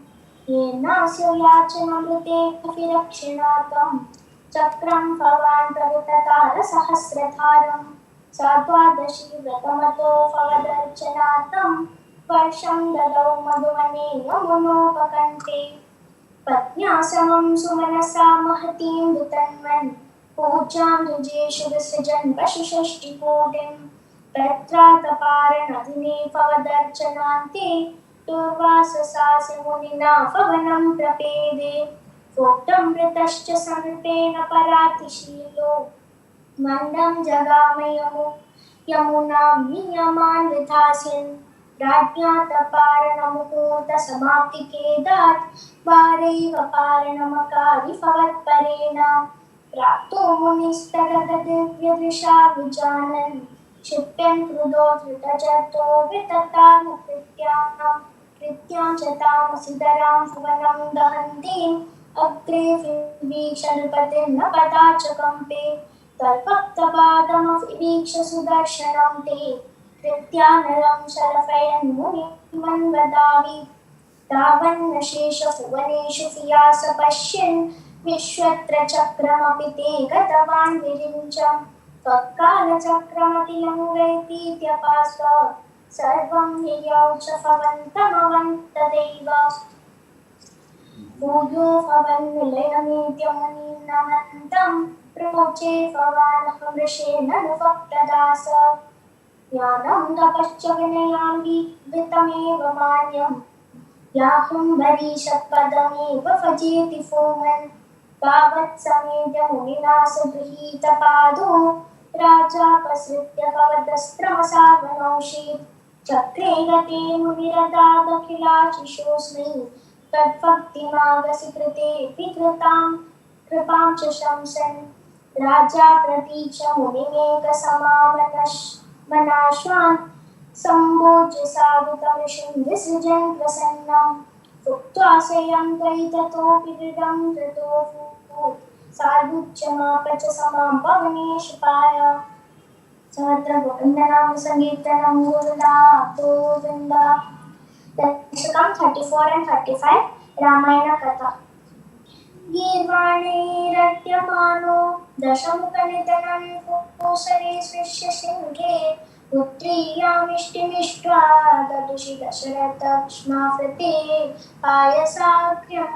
B: येनास्य याचनमृतेऽभिरक्षिणातम् चक्रं भवान् प्रवृततारसहस्रधारं सा द्वादशी व्रतमतो भवदर्चनार्थं वर्षं ददौ मधुवनेन मुनोपकण्ठे पत्न्या समं सुमनसा महतीं वितन्वन् पूजां द्विजेषु विसृजन् पशुषष्टिकोटिं तत्रातपारणदिने भवदर्चनान्ते दुर्वाससास्य मुनिना भवनं प्रपेदे प्रोक्तं मृतश्च समीपेन परातिशीलो मन्दं जगामयमुनां नियमान् विधास्यन् राज्ञा तपारणमुहूर्तसमाप्तिकेदात् वारैव पारणमकारि भवत्परेण प्राप्तो मुनिस्तरदिव्यदृशा विजानन् क्षिप्यन् क्रुधो धृतजतो विततानुकृत्यां कृत्यां च तामसिधरां भुवनं दहन्तीम् अग्रे विभीषणपतिर्न पदा च कम्पे तद्भक्तपादमविवीक्ष्य सुदर्शनं ते कृत्यानलं शरफयन्मुनिमन्वदावि तावन्न शेषभुवनेषु वियास पश्यन् विश्वत्र चक्रमपि ते गतवान् विरिञ्चं त्वत्कालचक्रमतिलङ्घयतीत्यपास्व सर्वं ययौ च भवन्तमवन्तदैव भूयो भवन्निलयमेत्यमुनिं नमन्तं प्रोचे भवानहमृषेण नुवक्तदास ज्ञानं तपश्च विनयान्वितमेव मान्यं याहुम्बरीषत्पदमेव भजेति भूमन् तावत् समेत्य मुनिना सुगृहीतपादो राजापसृत्य भवदस्त्रमसावनौषीत् चक्रे गते मुनिरदादखिलाशिषोऽस्मि तद्भक्तिमागसि कृतेऽपि कृपां च शंसन् राजा प्रतीक्ष्य मुनिमेकसमामनाश्वान् सम्भोज्य साधुतं ऋषिं विसृजन् प्रसन्नं भुक्त्वा सेयं त्वयिततोऽपि दृढं कृतोऽभूत् साधुच्यमाप च समां पवनेशपाय सहस्र गोविन्दनाम संकीर्तनं गोविन्दा दशकं 34 and 35 रामायण कथा गीर्वाणैरट्यमानो दशमुखनिधनं कोसले स्पृश्य सिंहे पुत्र्यामिष्टिमिष्ट्वा ददुषि दशरथक्ष्माकृते पायसाख्यं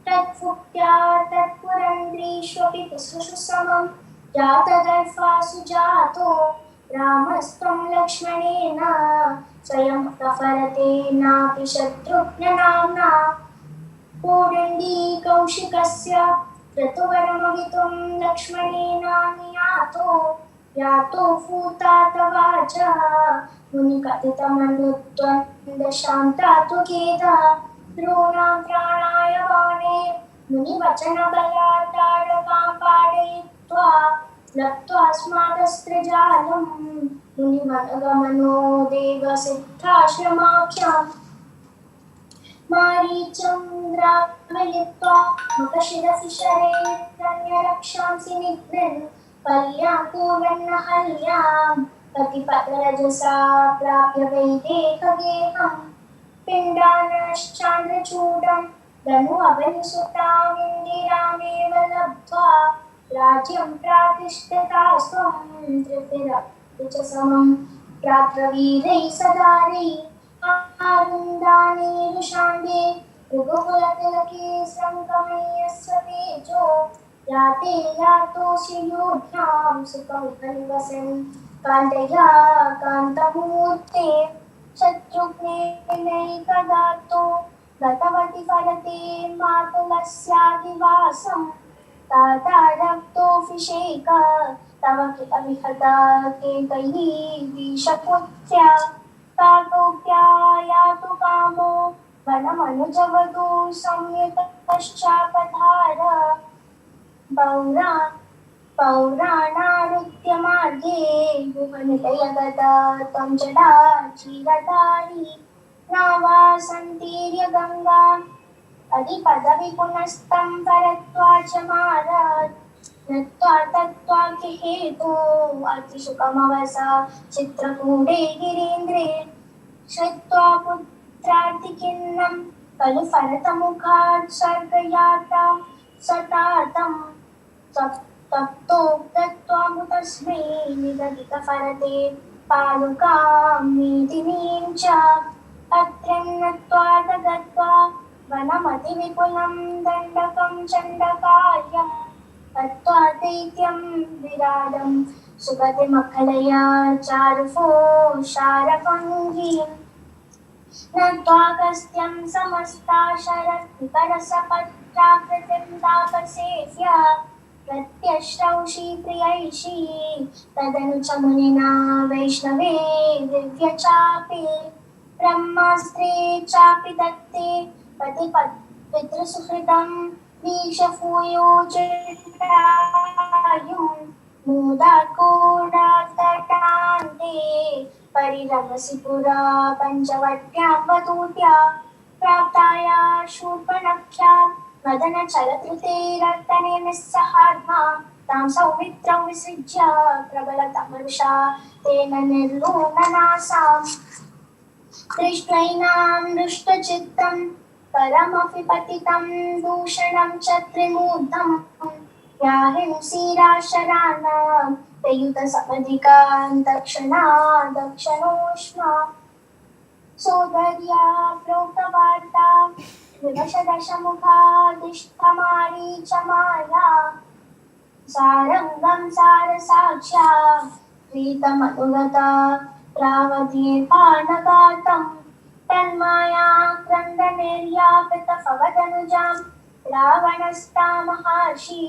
B: तत्फुक्त्या तत्पुरन्द्रीष्वपि तिसृषु समं जातगर्भासु जातो रामस्त्वं लक्ष्मणेन स्वयं प्रफलतेनापि शत्रुघ्ननाम्ना कोदण्डी कौशिकस्य क्रतुवरमवितुं लक्ष्मणेनानियातो यातो भूतातवाच मुनिकथितमनुत्वं दशान्तातुकेता द्रोणां प्राणाय बाणे मुनिवचनबलात् ताडकां पाडयित्वा लब्ध्वा स्मादस्त्रजालं मुनिमनगमनो देवसिद्धाश्रमाख्याम् मारीचन्द्रामयित्वा मुखशिरसि शरेरन्यरक्षांसि निघ्नन् कल्यां पूर्वन्नहल्यां पतिपदरजसा प्राप्य वैदेहगेहं पिण्डानश्चान्द्रचूडं धनु अवनिसुतामिन्दिरामेव लब्ध्वा राज्यं प्रातिष्ठितास्त्वं त्रिभिरपि च समं प्राप्तवीरैः सदारैः आरुन्दानीरुषाण्डे मृगकुलतिलके सङ्गमय्यस्य तेजो याते यातोऽसि योध्यां सुखं वसन् कान्तया कान्तमूर्ते शत्रुघ्नेनैकदातो गतवति फलते मातुलस्यादिवासं ताता रक्तोऽभिषेक तव किल विहता केकयी विषपुत्र्या काकोऽप्यायातु कामो वनमनुजवधू संयुतश्चापधार पौराणारुत्यमार्गे गुहनिलयगता त्वं जडा चिरधारी नावासन्तीर्य गङ्गा अधिपदविपुनस्तं परत्वा च मारात् नत्वा तत्त्वा हेतु अतिशुकमवसा चित्रकूटे गिरीन्द्रे श्रुत्वा पुत्रार्तिकिन्नं खलु फलतमुखात् स्वर्गयात्रा सतातं तप्तो दत्त्वामृतस्मै निदधितफलते पालुकां नीतिनीं च अत्र्यं नत्वा दगत्वा वनमतिविपुलं दण्डकं चण्डकार्यम् तत्त्वा दैत्यं विराडं सुगतिमखलया चारुफोषारभङ्गीं नत्वागस्त्यं समस्ता शरत्करसपत्राकृतिं तापसेव्या प्रत्यश्रौषि प्रियैषी तदनु च मुनिना वैष्णवे दिव्यचापे ब्रह्मास्त्रे चापि दत्ते पितृसुहृदं वीक्षभूयोजटायुं मोदाकोडातटान्ते परिरमसि पुरा पञ्चवट्यां वधूट्या प्राप्ताया शूर्पणख्या मदनचलत्रुतेरर्तने निस्सहार्मा तां सौमित्रं विसृज्य प्रबलतमरुषा तेन निर्लूननासाम् दृष्ट्वैनां दुष्टचित्तं परमपि पतितं दूषणं च त्रिमूर्धं याहिंसीराशराणां प्रयुतसमधिकान् दक्षिणोष्मा सोदर्या प्रोक्तवार्ता विवशदशमुखादिष्टमारी च माया सारङ्गं सारसाक्ष्या प्रीतमनुगता रावतीर्पाणगातं तन्माया क्रन्दनिर्यापितभवदनुजां रावणस्तामहर्षि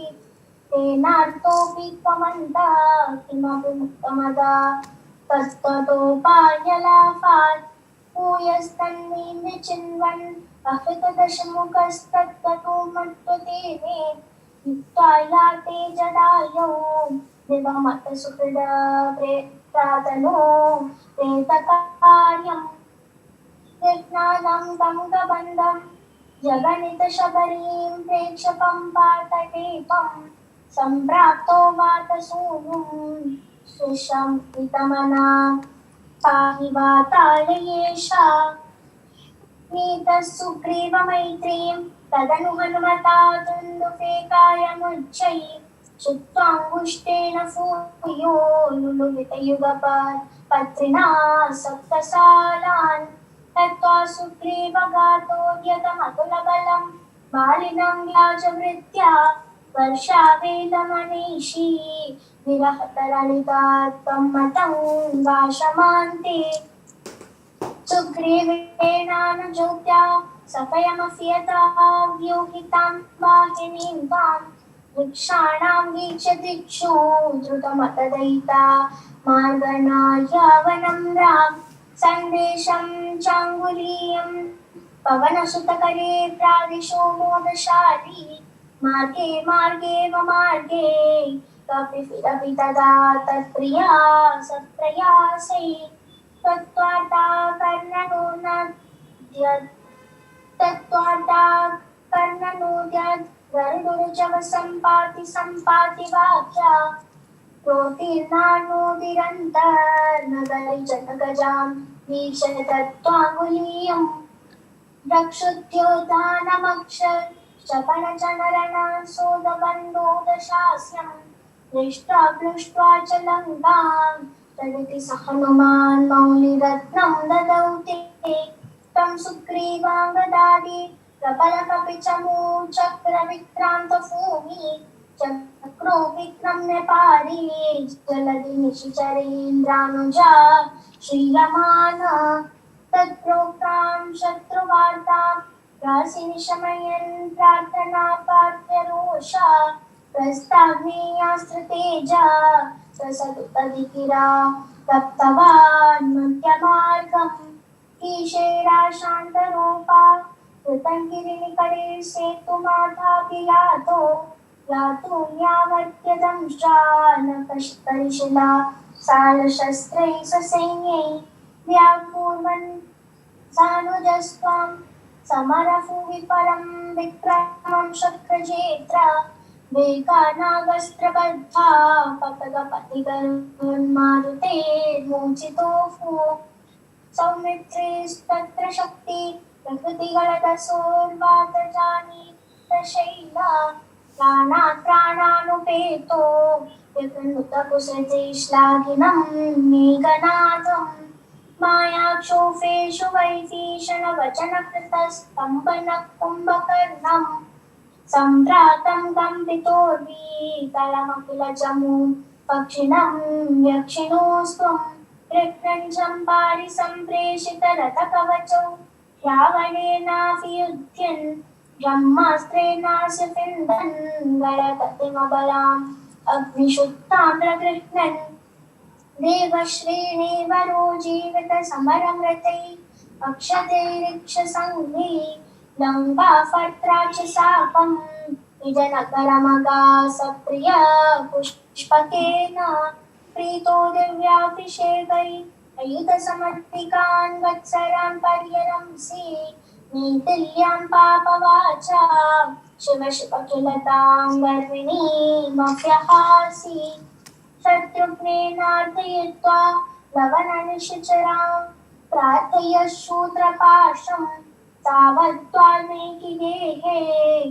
B: तेनार्तोऽपि त्वमन्तः किमपि मुक्तमदा तत्त्वतोपायलाभात् भूयस्तन्मीं विचिन्वन् अहृतदशमुखस्तत्त्वतो मत्वतेने युक्त्वा याते जडायौ दिवमत सुहृद प्रेतातनो प्रेतकार्यम् कृष्णानं तं कबन्धं जगनितशबरीं प्रेक्षपं पातटेपं सम्प्राप्तो वातसूनुं शिशं हितमना पाहि वातालयेषा नीतः सुग्रीवमैत्रीं तदनु हनुमता तुन्दुफेकायमुच्चैः चित्वाङ्गुष्ठेन भूयो लुलुवितयुगपत् पत्रिणा सप्तसालान् तत्त्वा सुग्रीवघातोद्यतमतुलबलं मालिनं व्याजवृत्त्या वर्षावेदमनीषी विरहतरलितात्तं मतं वाशमान्ते सुग्रीवेणानुजोत्या सफयमफियता व्यूहितां वाहिनीं तां वृक्षाणां वीक्ष्य दिक्षु द्रुतमतदयिता मार्गणायावनं राम सन्देशं चाङ्गुलीयं पवनसुतकरे प्रादिशो मोदशाली मार्गे मार्गे वमार्गे कपिभिरपि तदा तत्प्रिया सत्प्रयासै तत्त्वार्ता कर्णनोद्यद् गरुडोर्जव सम्पाति वाक्या प्रोतीर्णानोदिरन्तर्नगरि जनगजां वीक्ष्य तत्त्वाङ्गुलीयं रक्षुद्योतानमक्षर शपनजनरणसोदबन्धोदशास्यं दृष्ट्वा पृष्ट्वा च लङ्कां तदिति स हनुमान् मौलिरत्नं ददौ ते तं सुग्रीवाङ्गदादि प्रबलकपिचमूचक्रविक्रान्तभूमि चक्रो विक्रम्य पारि जलधि निशिचरेन्द्रानुजा श्रीयमान तत्प्रोक्तां शत्रुवार्तां राशिनिशमयन् प्रार्थना पार्थरोषा प्रस्ताग्नेयास्त्रतेजा प्रसदुतदिकिरा तप्तवान् मध्यमार्गम् ईशेराशान्तरूपा कृतङ्गिरिनिकरे सेतुमाथाभियातो यातु यावत्यदंष्ट्रा न करिशिला सालशस्त्रैः ससैन्यैः व्याकुर्वन् सानुजस्त्वं समरभुविपरं विक्रमं शक्रजेत्र वेगानागस्त्रबद्धा पतगपतिगरुन्मारुतेर्मूर्छितोऽभू सौमित्रेस्तत्र शक्ति प्रकृतिगणकसोर्वातजानीतशैला प्राणानुपेतो विकृन्तकुसृते श्लाघिनं मेघनादम् मायाक्षोभेषु वैभीषणवचनकृतस्तम्भनः कुम्भकर्णम् सम्भ्रातं कम्पितोर्वीतलमखिलजमू पक्षिणं यक्षिणोस्त्वं कृष्णञ्जं पारिसम्प्रेषितरथकवचौ रावणेनाभियुध्यन् ब्रह्मास्त्रेणास्य फिन्दन् गलगतिमबलाम् अग्निशुक्तां प्रगृह्णन् देवश्रेणीवरो जीवितसमरमृतैः अक्षतैरिक्षसङ्घैः लङ्काभर्त्रा च साकं निजनगरमगा सप्रिय पुष्पकेन प्रीतो दिव्याभिषेकै अयुधसमर्पिकान् वत्सरान् पर्यरंसि नीतिल्यां पापवाचा शिव शिव किलतां गर्विणीमभ्यहासि शत्रुघ्नेनार्थयित्वा लवणनिशिचरां प्रार्थय शूद्रपाशं तावद्वाल्मीकि गेहे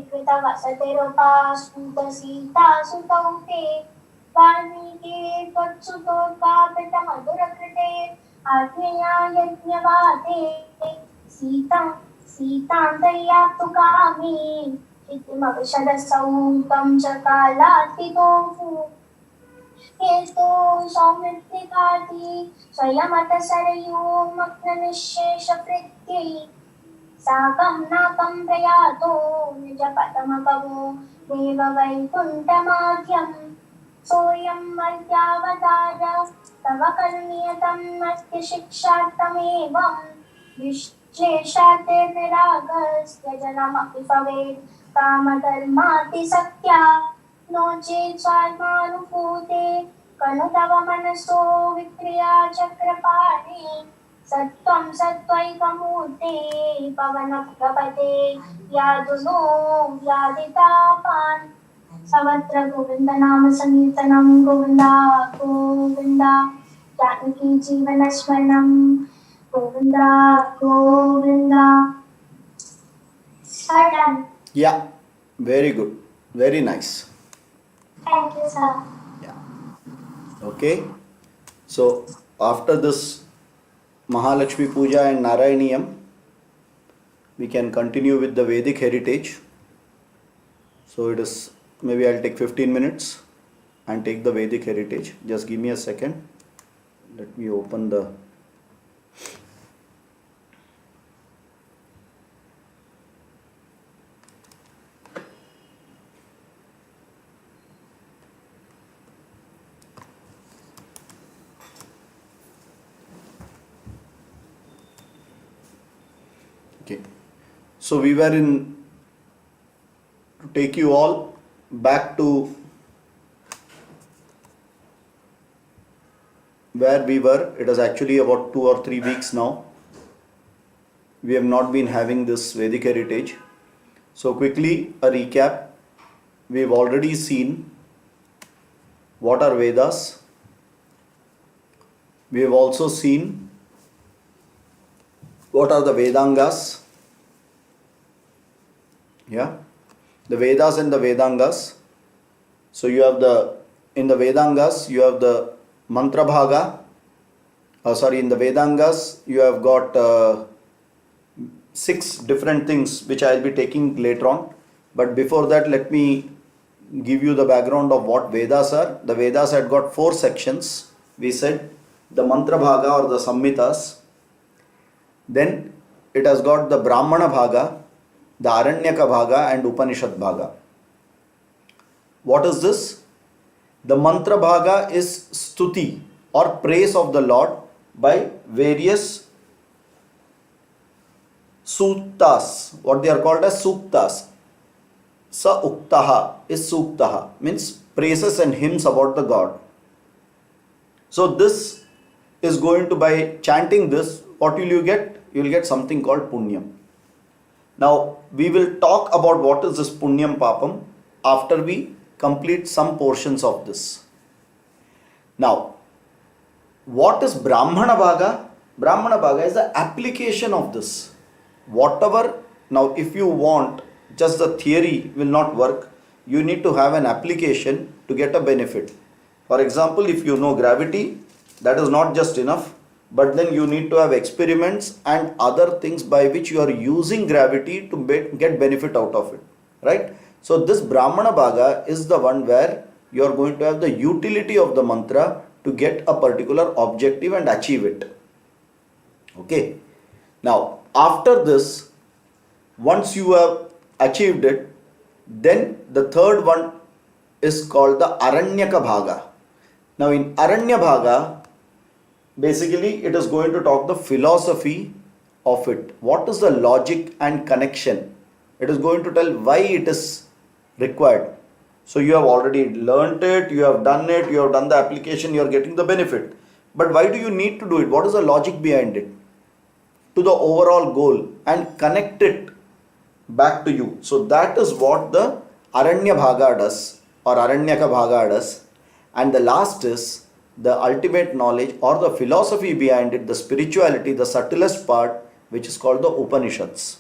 B: कृतवसतिरुपास्फुटसीतासुतौ ते वाल्मीके त्वत्सुतोद्गापितमधुरकृते आज्ञया यज्ञवादे सीतां दय्यातु कामी इतिमविशदसौ तं च कालातितोऽभू केतो सौमित्रिघाती स्वयमतसरयूमग्ननिःशेषभृत्यै साकं नाकं प्रयातो निजपदमकवो देववैकुण्ठमाद्यम् सोऽयं मर्यावतार तव खलु नियतं अस्ति शिक्षार्थमेवं विश्लेषाते निरागस्त्य जनमपि भवेत् कामधर्मातिसत्या नो चेत् स्वात्मानुभूते कनु तव मनसो विक्रिया चक्रपाणि सत्त्वं सत्त्वैकमूर्ते पवनप्रपदे यादुनो व्याधितापान् सर्वत्र गोविन्द नाम संकीर्तनं Govinda Govinda Janaki जीवनस्मरणं Govinda Govinda Pardon.
A: Yeah, very good. Very nice.
B: Thank you, sir.
A: Yeah. Okay. So after this Mahalakshmi Puja and Narayaniyam, we can continue with the Vedic heritage. So it is, maybe I'll take 15 minutes and take the Vedic heritage. Just give me a second. Let me open the. Okay. So we were to take you all back to where we were. It is actually about 2 or 3 weeks now. We have not been having this Vedic heritage. So quickly a recap. We have already seen what are Vedas. We have also seen what are the Vedangas. Yeah, the Vedas and the Vedangas. So you have in the Vedangas you have the Mantra Bhaga. In the Vedangas you have got 6 different things which I will be taking later on. But before that, let me give you the background of what Vedas are. The Vedas had got 4 sections. We said the Mantra Bhaga or the Samhitas. Then it has got the Brahmana Bhaga, the Aranyaka Bhaga and Upanishad Bhaga. What is this? The Mantra Bhaga is Stuti or praise of the Lord by various Suktas, what they are called as Suktas. Sa Uktaha is Suktaha, means praises and hymns about the God. So this is going to, by chanting this, what will you get? You will get something called Punyam. Now we will talk about what is this Punyam Papam after we complete some portions of this. Now, what is Brahmana Bhaga? Brahmana Bhaga is the application of this. Whatever, now if you want, just the theory will not work. You need to have an application to get a benefit. For example, if you know gravity, that is not just enough, but then you need to have experiments and other things by which you are using gravity to get benefit out of it, right? So this Brahmana Bhaga is the one where you are going to have the utility of the mantra to get a particular objective and achieve it. Okay. Now, after this, once you have achieved it, then the third one is called the Aranyaka Bhaga. Now in Aranya Bhaga, basically it is going to talk the philosophy of it. What is the logic and connection? It is going to tell why it is required. So you have already learnt it, you have done it, you have done the application, you are getting the benefit. But why do you need to do it? What is the logic behind it? To the overall goal and connect it back to you. So that is what the Aranya Bhaga does or Aranyaka Bhaga does. And the last is the ultimate knowledge or the philosophy behind it, the spirituality, the subtlest part, which is called the Upanishads.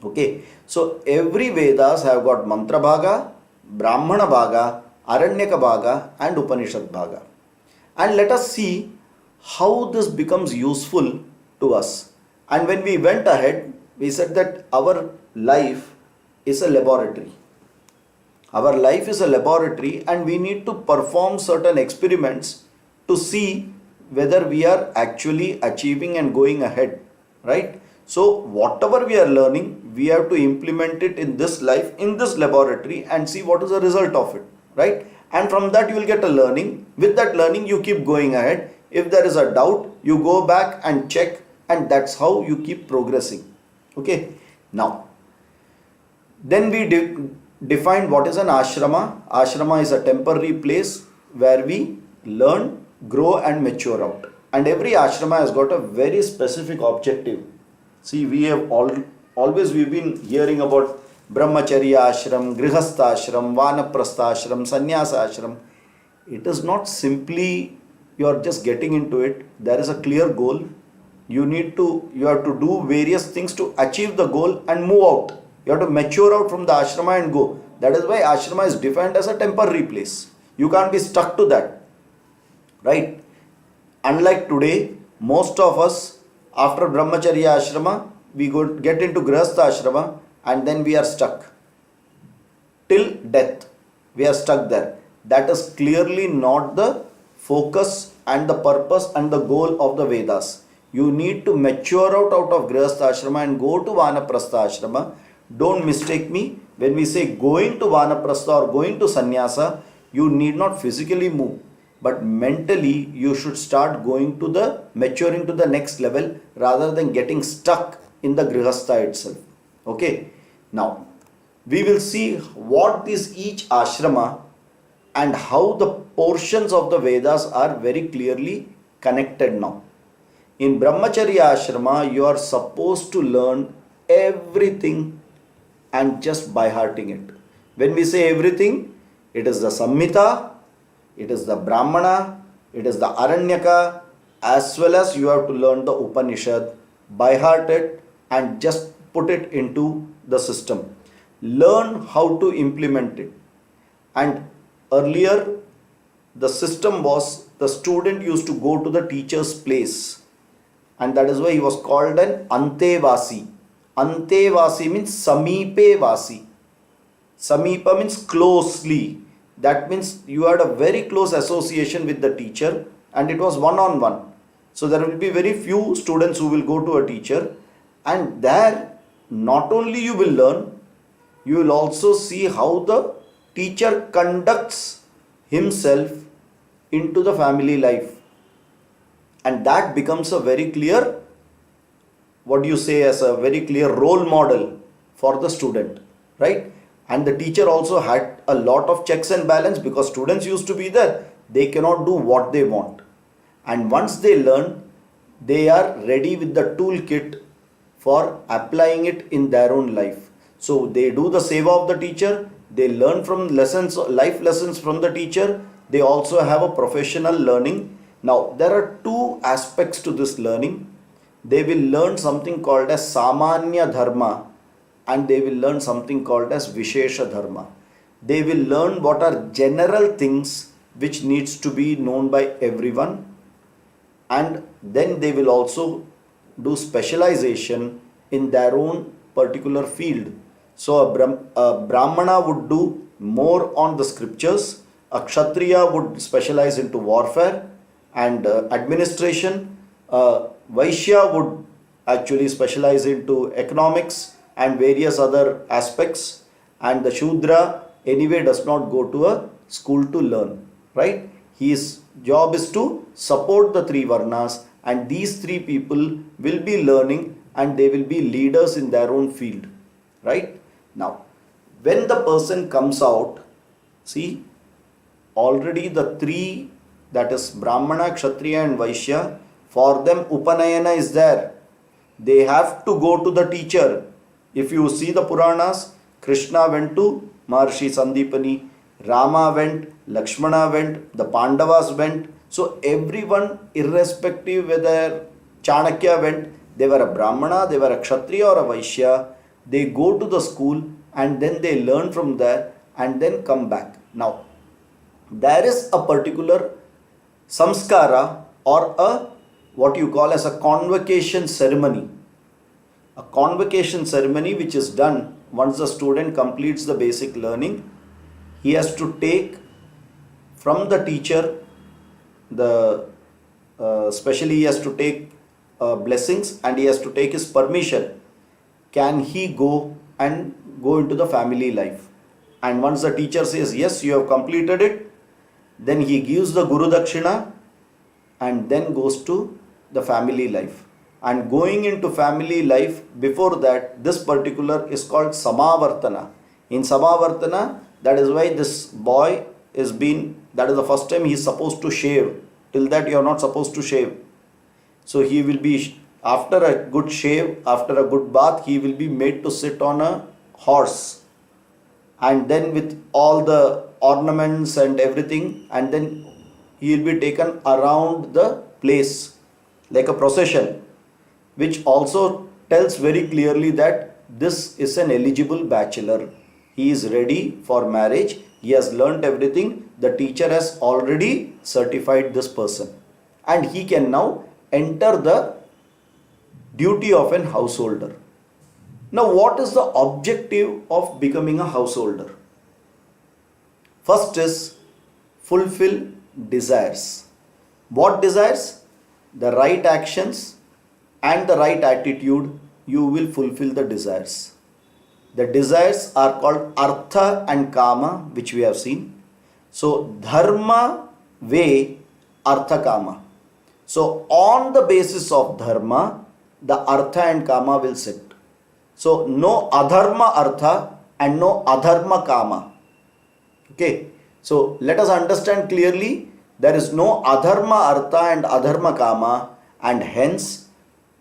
A: Okay, so every Vedas have got Mantra Bhaga, Brahmana Bhaga, Aranyaka Bhaga and Upanishad Bhaga. And let us see how this becomes useful to us. And when we went ahead, we said that our life is a laboratory. Our life is a laboratory and we need to perform certain experiments to see whether we are actually achieving and going ahead, right? So whatever we are learning, we have to implement it in this life, in this laboratory and see what is the result of it, right? And from that you will get a learning. With that learning you keep going ahead. If there is a doubt, you go back and check, and that's how you keep progressing. Okay, now then we defined what is an ashrama. Ashrama is a temporary place where we learn, grow, and mature out. And every ashrama has got a very specific objective. See, we have always we've been hearing about brahmacharya ashram, grihastha ashram, vanaprastha ashram, sannyasa ashram. It is not simply you are just getting into it. There is a clear goal. You have to do various things to achieve the goal and move out. You have to mature out from the ashrama and go. That is why ashrama is defined as a temporary place. You can't be stuck to that. Right? Unlike today, most of us, after brahmacharya ashrama, we get into grihastha ashrama and then we are stuck. Till death, we are stuck there. That is clearly not the focus and the purpose and the goal of the Vedas. You need to mature out of grihastha ashrama and go to vanaprastha ashrama. Don't mistake me. When we say going to vanaprastha or going to sannyasa, you need not physically move, but mentally you should start going to the maturing to the next level rather than getting stuck in the grihastha itself. Okay. Now we will see what is each ashrama and how the portions of the Vedas are very clearly connected now. In brahmacharya ashrama, you are supposed to learn everything and just by hearting it. When we say everything, it is the Samhita, it is the Brahmana, it is the Aranyaka, as well as you have to learn the Upanishad, by heart it and just put it into the system. Learn how to implement it. And earlier, the system was the student used to go to the teacher's place, and that is why he was called an Antevasi. Antevasi means Samipe Vasi. Samipa means closely. That means you had a very close association with the teacher and it was one-on-one. So there will be very few students who will go to a teacher, and there not only you will learn, you will also see how the teacher conducts himself into the family life. And that becomes a very clear, what do you say, as a very clear role model for the student, right? And the teacher also had a lot of checks and balance because students used to be there. They cannot do what they want. And once they learn, they are ready with the toolkit for applying it in their own life. So they do the seva of the teacher, they learn from lessons, life lessons from the teacher, they also have a professional learning. Now there are two aspects to this learning. They will learn something called as Samanya Dharma and they will learn something called as Vishesha Dharma. They will learn what are general things which needs to be known by everyone, and then they will also do specialization in their own particular field. So a Brahmana would do more on the scriptures, a Kshatriya would specialize into warfare and administration, a Vaishya would actually specialize into economics and various other aspects, and the Shudra anyway does not go to a school to learn, right? His job is to support the three Varnas, and these three people will be learning and they will be leaders in their own field, right? Now, when the person comes out, see, already the three, that is Brahmana, Kshatriya and Vaishya, for them Upanayana is there. They have to go to the teacher. If you see the Puranas, Krishna went to Maharshi Sandipani, Rama went, Lakshmana went, the Pandavas went. So everyone, irrespective whether Chanakya went, they were a Brahmana, they were a Kshatriya or a Vaishya, they go to the school and then they learn from there and then come back. Now, there is a particular samskara or a what you call as a convocation ceremony. A convocation ceremony which is done once the student completes the basic learning. He has to take from the teacher especially he has to take blessings and he has to take his permission. Can he go and go into the family life? And once the teacher says yes, you have completed it, then he gives the Guru Dakshina and then goes to the family life. And going into family life, before that, this particular is called Samavartana. In Samavartana, that is why this boy is been, that is the first time he is supposed to shave. Till that you are not supposed to shave. So he will be, after a good shave, after a good bath, he will be made to sit on a horse. And then with all the ornaments and everything, and then he will be taken around the place like a procession, which also tells very clearly that this is an eligible bachelor. He is ready for marriage. He has learnt everything. The teacher has already certified this person. And he can now enter the duty of an householder. Now, what is the objective of becoming a householder? First is fulfill desires. What desires? The right actions and the right attitude, you will fulfill the desires. The desires are called artha and kama, which we have seen. So, dharma, way, artha, kama. So, on the basis of dharma, the artha and kama will sit. So, no adharma artha and no adharma kama. Okay. So, let us understand clearly, there is no adharma artha and adharma kama, and hence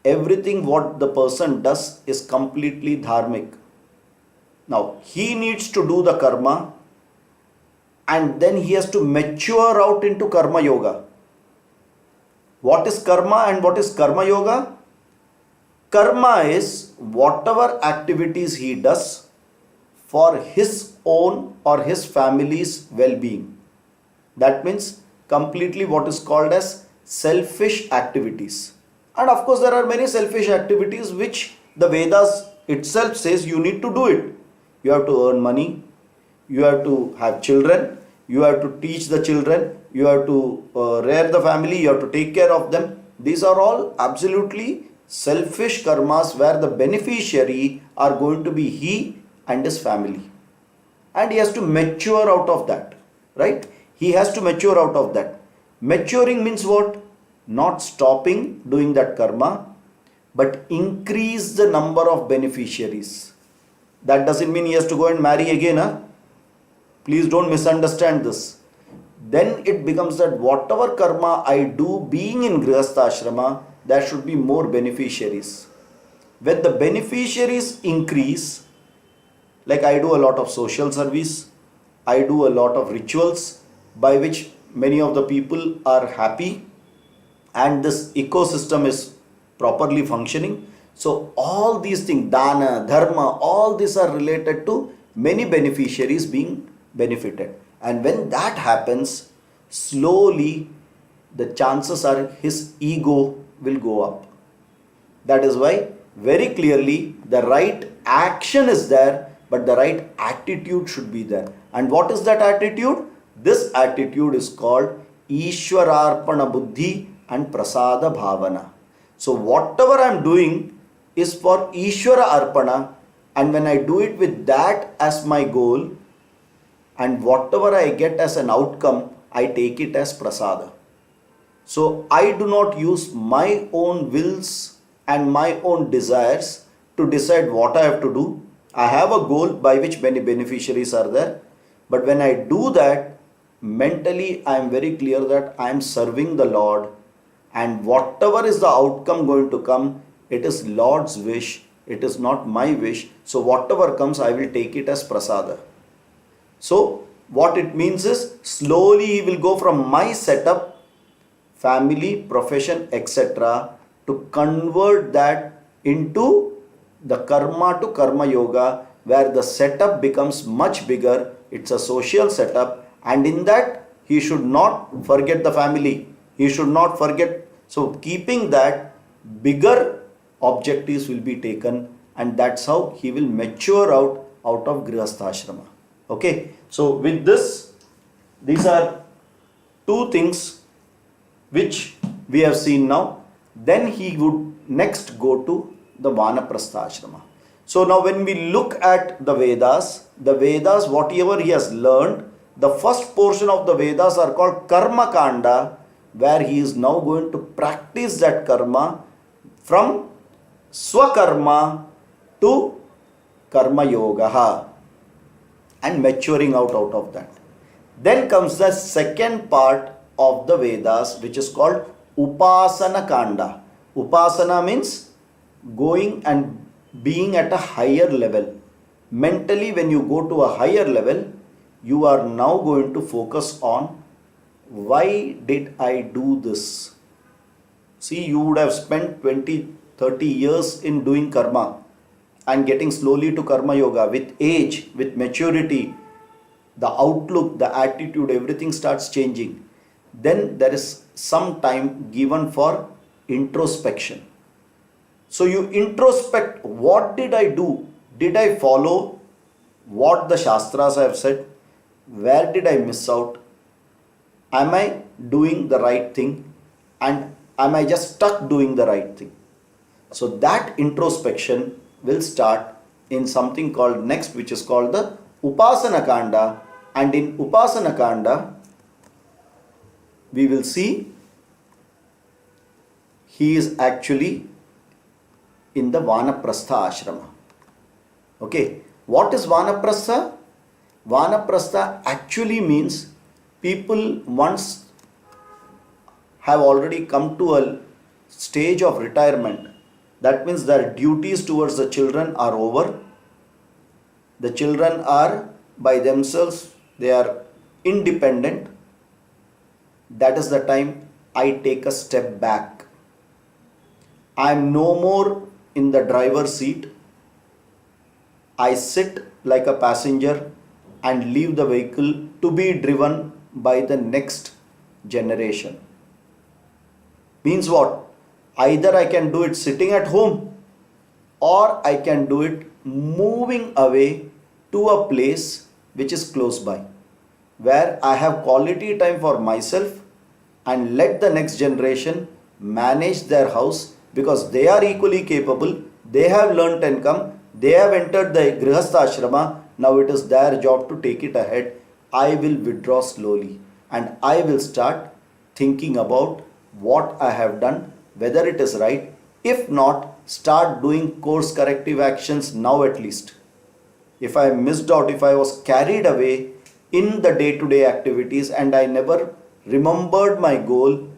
A: everything what the person does is completely dharmic. Now, he needs to do the karma and then he has to mature out into karma yoga. What is karma and what is karma yoga? Karma is whatever activities he does for his own or his family's well-being. That means completely what is called as selfish activities. And of course, there are many selfish activities which the Vedas itself says you need to do it. You have to earn money, you have to have children, you have to teach the children, you have to rear the family, you have to take care of them. These are all absolutely selfish karmas where the beneficiary are going to be he and his family. And he has to mature out of that, right? He has to mature out of that. Maturing means what? Not stopping doing that karma, but increase the number of beneficiaries. That doesn't mean he has to go and marry again. Huh? Please don't misunderstand this. Then it becomes that whatever karma I do being in Grihastha Ashrama, there should be more beneficiaries. When the beneficiaries increase, like I do a lot of social service, I do a lot of rituals by which many of the people are happy and this ecosystem is properly functioning. So all these things, dana, dharma, all these are related to many beneficiaries being benefited. And when that happens, slowly the chances are his ego will go up. That is why very clearly the right action is there, but the right attitude should be there. And what is that attitude? This attitude is called Ishwararpana Buddhi and Prasada Bhavana. So whatever I am doing is for Ishwara Arpana, and when I do it with that as my goal, and whatever I get as an outcome, I take it as Prasada. So I do not use my own wills and my own desires to decide what I have to do. I have a goal by which many beneficiaries are there, but when I do that, mentally I am very clear that I am serving the Lord, and whatever is the outcome going to come, it is Lord's wish, it is not my wish. So whatever comes, I will take it as prasada. So what it means is, slowly he will go from my setup, family, profession, etc., to convert that into the karma to karma yoga, where the setup becomes much bigger. It's a social setup, and in that he should not forget the family. He should not forget. So keeping that, bigger objectives will be taken, and that's how he will mature out of Grihastha Ashrama. Okay, so with this, these are two things which we have seen now. Then he would next go to the Vanaprastha Ashrama. So now when we look at the Vedas, whatever he has learned, the first portion of the Vedas are called Karma Kanda, where he is now going to practice that karma from Swakarma to Karma Yoga. and maturing out of that. Then comes the second part of the Vedas, which is called Upasana Kanda. Upasana means going and being at a higher level. Mentally, when you go to a higher level, you are now going to focus on why did I do this? See, you would have spent 20, 30 years in doing karma and getting slowly to karma yoga. With age, with maturity, the outlook, the attitude, everything starts changing. Then there is some time given for introspection. So you introspect, what did I do? Did I follow what the Shastras have said? Where did I miss out? Am I doing the right thing? And am I just stuck doing the right thing? So that introspection will start in something called next, which is called the Upasana Kanda. And in Upasana Kanda, we will see he is actually in the Vanaprastha ashrama. Okay, what is Vanaprastha? Vanaprastha actually means people once have already come to a stage of retirement. That means their duties towards the children are over. The children are by themselves, they are independent. That is the time I take a step back. I am no more in the driver's seat. I sit like a passenger and leave the vehicle to be driven by the next generation. Means what? Either I can do it sitting at home, or I can do it moving away to a place which is close by, where I have quality time for myself and let the next generation manage their house, because they are equally capable, they have learnt and come, they have entered the Grihastha ashrama, now it is their job to take it ahead. I will withdraw slowly and I will start thinking about what I have done, whether it is right. If not, start doing course corrective actions now at least. If I missed out, if I was carried away in the day-to-day activities and I never remembered my goal,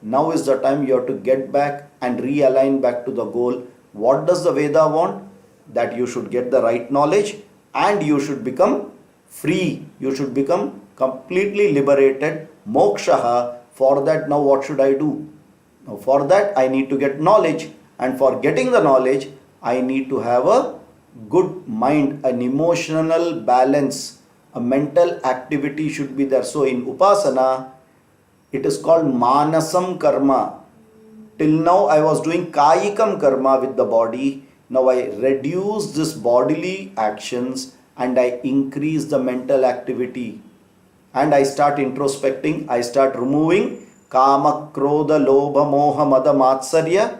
A: now is the time you have to get back and realign back to the goal. What does the Veda want? That you should get the right knowledge and you should become free. You should become completely liberated. Mokshaha. For that, now what should I do? Now for that, I need to get knowledge. And for getting the knowledge, I need to have a good mind, an emotional balance. A mental activity should be there. So in Upasana, it is called Manasam Karma. Till now I was doing Kayikam Karma with the body. Now I reduce this bodily actions and I increase the mental activity. And I start introspecting. I start removing Kama, Krodha, Lobha, Moha, Mada, Matsarya.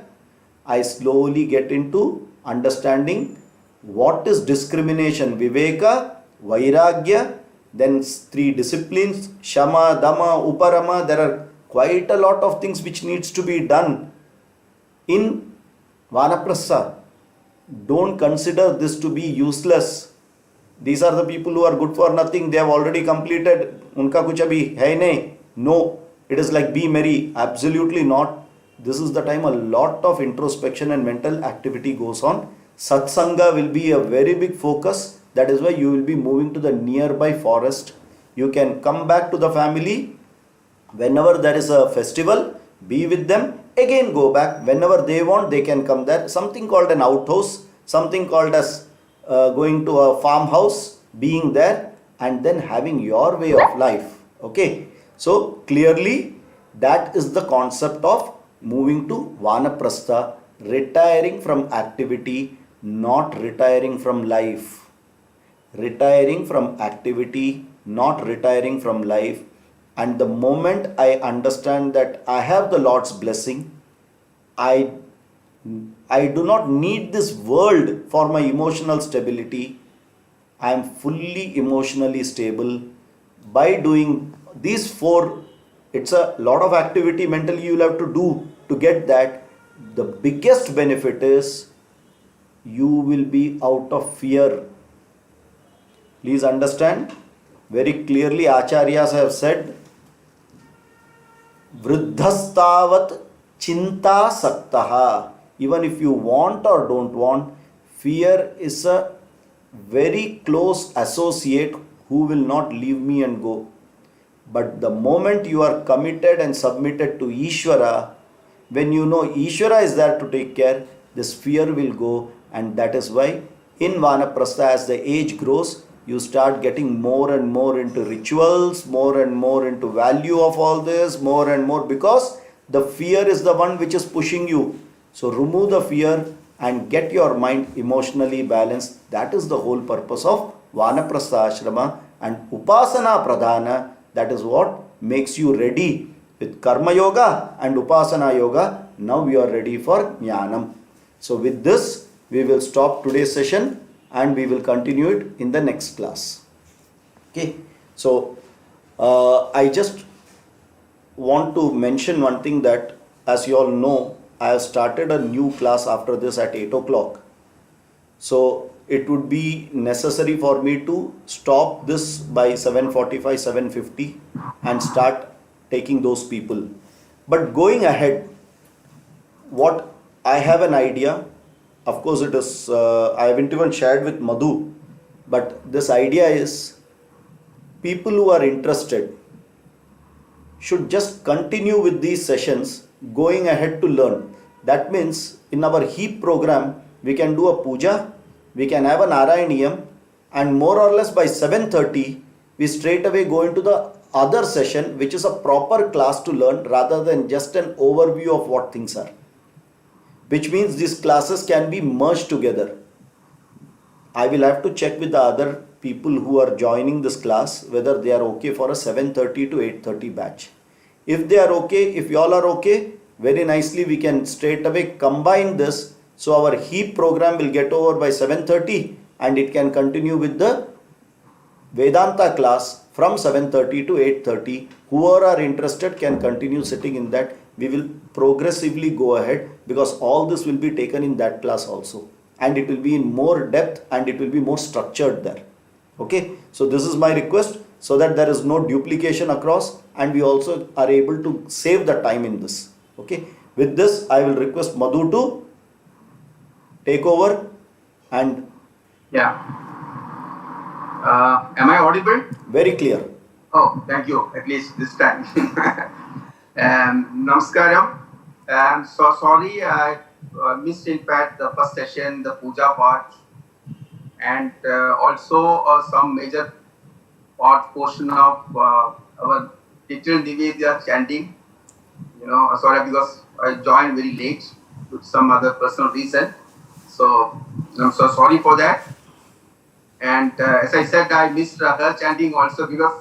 A: I slowly get into understanding what is discrimination, Viveka, Vairagya, then 3 disciplines, Shama, Dama, Uparama. There are quite a lot of things which needs to be done in Vanaprastha. Don't consider this to be useless. These are the people who are good for nothing. They have already completed. Unka kuch abhi hai nahi. No, it is like be merry. Absolutely not. This is the time a lot of introspection and mental activity goes on. Satsanga will be a very big focus. That is why you will be moving to the nearby forest. You can come back to the family. Whenever there is a festival, be with them. Again go back. Whenever they want, they can come there. Something called an outhouse. Something called as going to a farmhouse. Being there and then having your way of life. Okay. So clearly that is the concept of moving to Vanaprastha. Retiring from activity, not retiring from life. Retiring from activity, not retiring from life. And the moment I understand that I have the Lord's blessing, I do not need this world for my emotional stability. I am fully emotionally stable. By doing these 4, it's a lot of activity mentally you will have to do to get that. The biggest benefit is you will be out of fear. Please understand very clearly, Acharyas have said, Vruddhastavat chinta saktaha. Even if you want or don't want, fear is a very close associate who will not leave me and go. But the moment you are committed and submitted to Ishvara, when you know Ishvara is there to take care, this fear will go, and that is why in Vanaprastha, as the age grows, you start getting more and more into rituals, more and more into value of all this, more and more, because the fear is the one which is pushing you. So remove the fear and get your mind emotionally balanced. That is the whole purpose of Vanaprastha ashrama and Upasana Pradhana. That is what makes you ready with Karma Yoga and Upasana Yoga. Now you are ready for Jnanam. So with this, we will stop today's session and we will continue it in the next class. Okay. So I just want to mention one thing, that as you all know, I have started a new class after this at 8 o'clock. So it would be necessary for me to stop this by 7:45, 7:50 and start taking those people. But going ahead, what I have an idea, of course it is, I haven't even shared with Madhu, but this idea is, people who are interested should just continue with these sessions going ahead to learn. That means in our HEAP program, we can do a puja, we can have an Narayaniyam, and more or less by 7:30, we straight away go into the other session, which is a proper class to learn rather than just an overview of what things are. Which means these classes can be merged together. I will have to check with the other people who are joining this class whether they are okay for a 7:30 to 8:30 batch. If they are okay, if you all are okay, very nicely we can straight away combine this. So our HEAP program will get over by 7:30 and it can continue with the Vedanta class from 7:30 to 8:30. Whoever are interested can continue sitting in that. We will progressively go ahead because all this will be taken in that class also. And it will be in more depth and it will be more structured there. Okay. So this is my request, so that there is no duplication across and we also are able to save the time in this. Okay. With this, I will request Madhu to take over and...
C: Yeah. Am I audible?
A: Very clear.
C: Oh, thank you. At least this time. Namaskaram. I'm so sorry I missed in fact the first session, the puja part, and also some major portion of our little Nivedya chanting. Sorry because I joined very late with some other personal reason. So I'm so sorry for that. And as I said, I missed her chanting also because,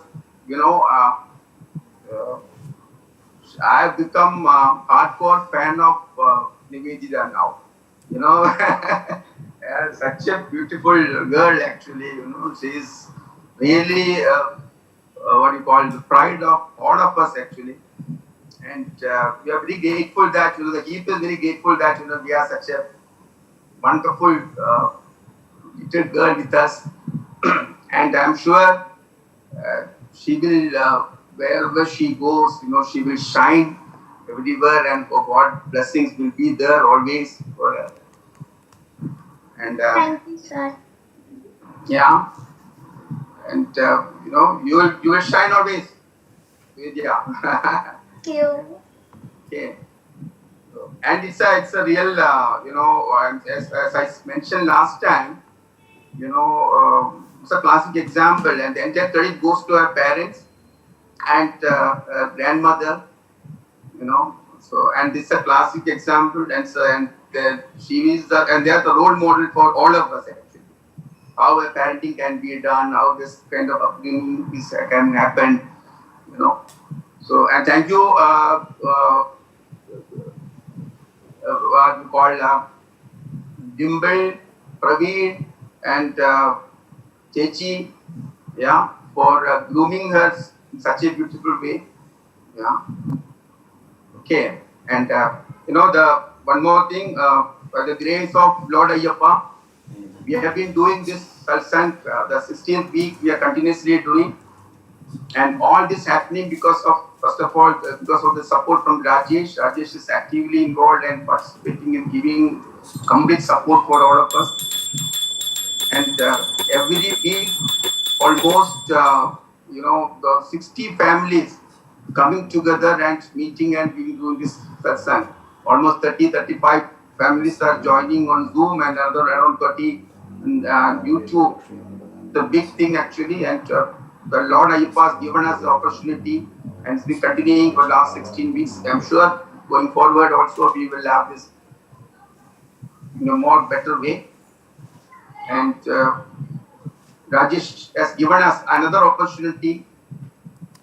C: I have become a hardcore fan of Nivedita now. Such a beautiful girl actually. She is really the pride of all of us actually. And we are very grateful that the HEAP is very grateful that we are such a wonderful little girl with us. And I'm sure she will, wherever she goes, she will shine everywhere, and God blessings will be there always for her. And
B: Thank you, sir.
C: yeah, and you will shine always. Yeah.
B: Thank you.
C: Okay. And it's a real, as I mentioned last time, it's a classic example, and the entire credit goes to her parents and grandmother, So, and this is a classic example, and she is and they are the role model for all of us actually. How a parenting can be done, how this kind of upbringing can happen, So, and thank you, what we call Dimple, Praveen, and Chechi, for grooming her in such a beautiful way. Yeah. Okay. And the one more thing, by the grace of Lord Ayyappa, we have been doing this satsang, the 16th week we are continuously doing, and all this happening because of, first of all, because of the support from Rajesh. Rajesh is actively involved and participating in giving complete support for all of us. And every week, almost the 60 families coming together and meeting and doing this satsang. Almost 35 families are joining on Zoom and another around 30 on YouTube. The big thing actually, and the Lord Ayyappa has given us the opportunity and it's been continuing for the last 16 weeks. I'm sure going forward also we will have this in a more better way. And Rajesh has given us another opportunity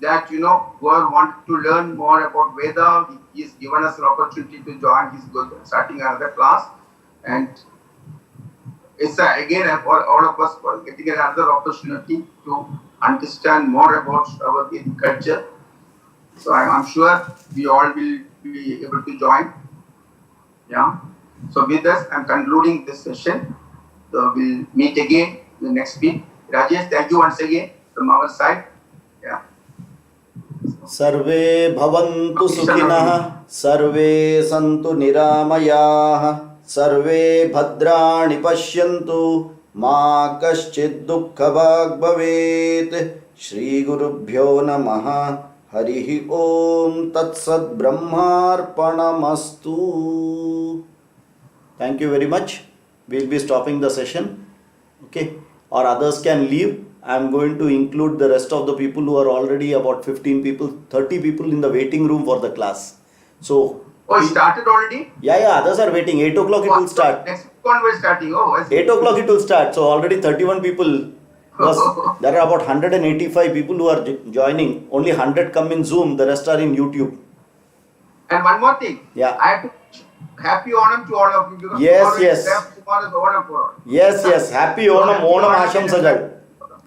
C: that, whoever wanted to learn more about Veda, he has given us an opportunity to join. He's starting another class. And it's again for all of us for getting another opportunity to understand more about our Vedic culture. So I'm sure we all will be able to join. Yeah. So with this, I'm concluding this session. So we'll meet again the next week. Rajesh, thank you once again from our side. Yeah.
A: सर्वे भवन्तु सुखिनः, सर्वे सन्तु निरामयाः, सर्वे भद्राणि पश्यन्तु, मा कश्चित् दुःखभाग् भवेत्. श्रीगुरुभ्यो नमः. हरिः ओम तत्सत् ब्रह्मार्पणमस्तु. Thank you very much. We'll be stopping the session. Okay, or others can leave. I'm going to include the rest of the people who are already about 15 people, 30 people in the waiting room for the class. So,
C: it started already?
A: Yeah, others are waiting. 8 o'clock it will start.
C: Next one we're starting.
A: 8 o'clock it will start. So already 31 people. There are about 185 people who are joining. Only 100 come in Zoom. The rest are in YouTube.
C: And one more thing.
A: Yeah.
C: I have to happy Onam to all of you. Because
A: Yes.
C: Tomorrow is Onam for all.
A: Yes. Happy Onam. Onam Ashamsagal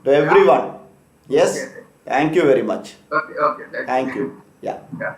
A: to everyone. Yes.
C: Okay.
A: Thank you very much.
C: Okay.
A: Thank you. Yeah.
C: Yeah.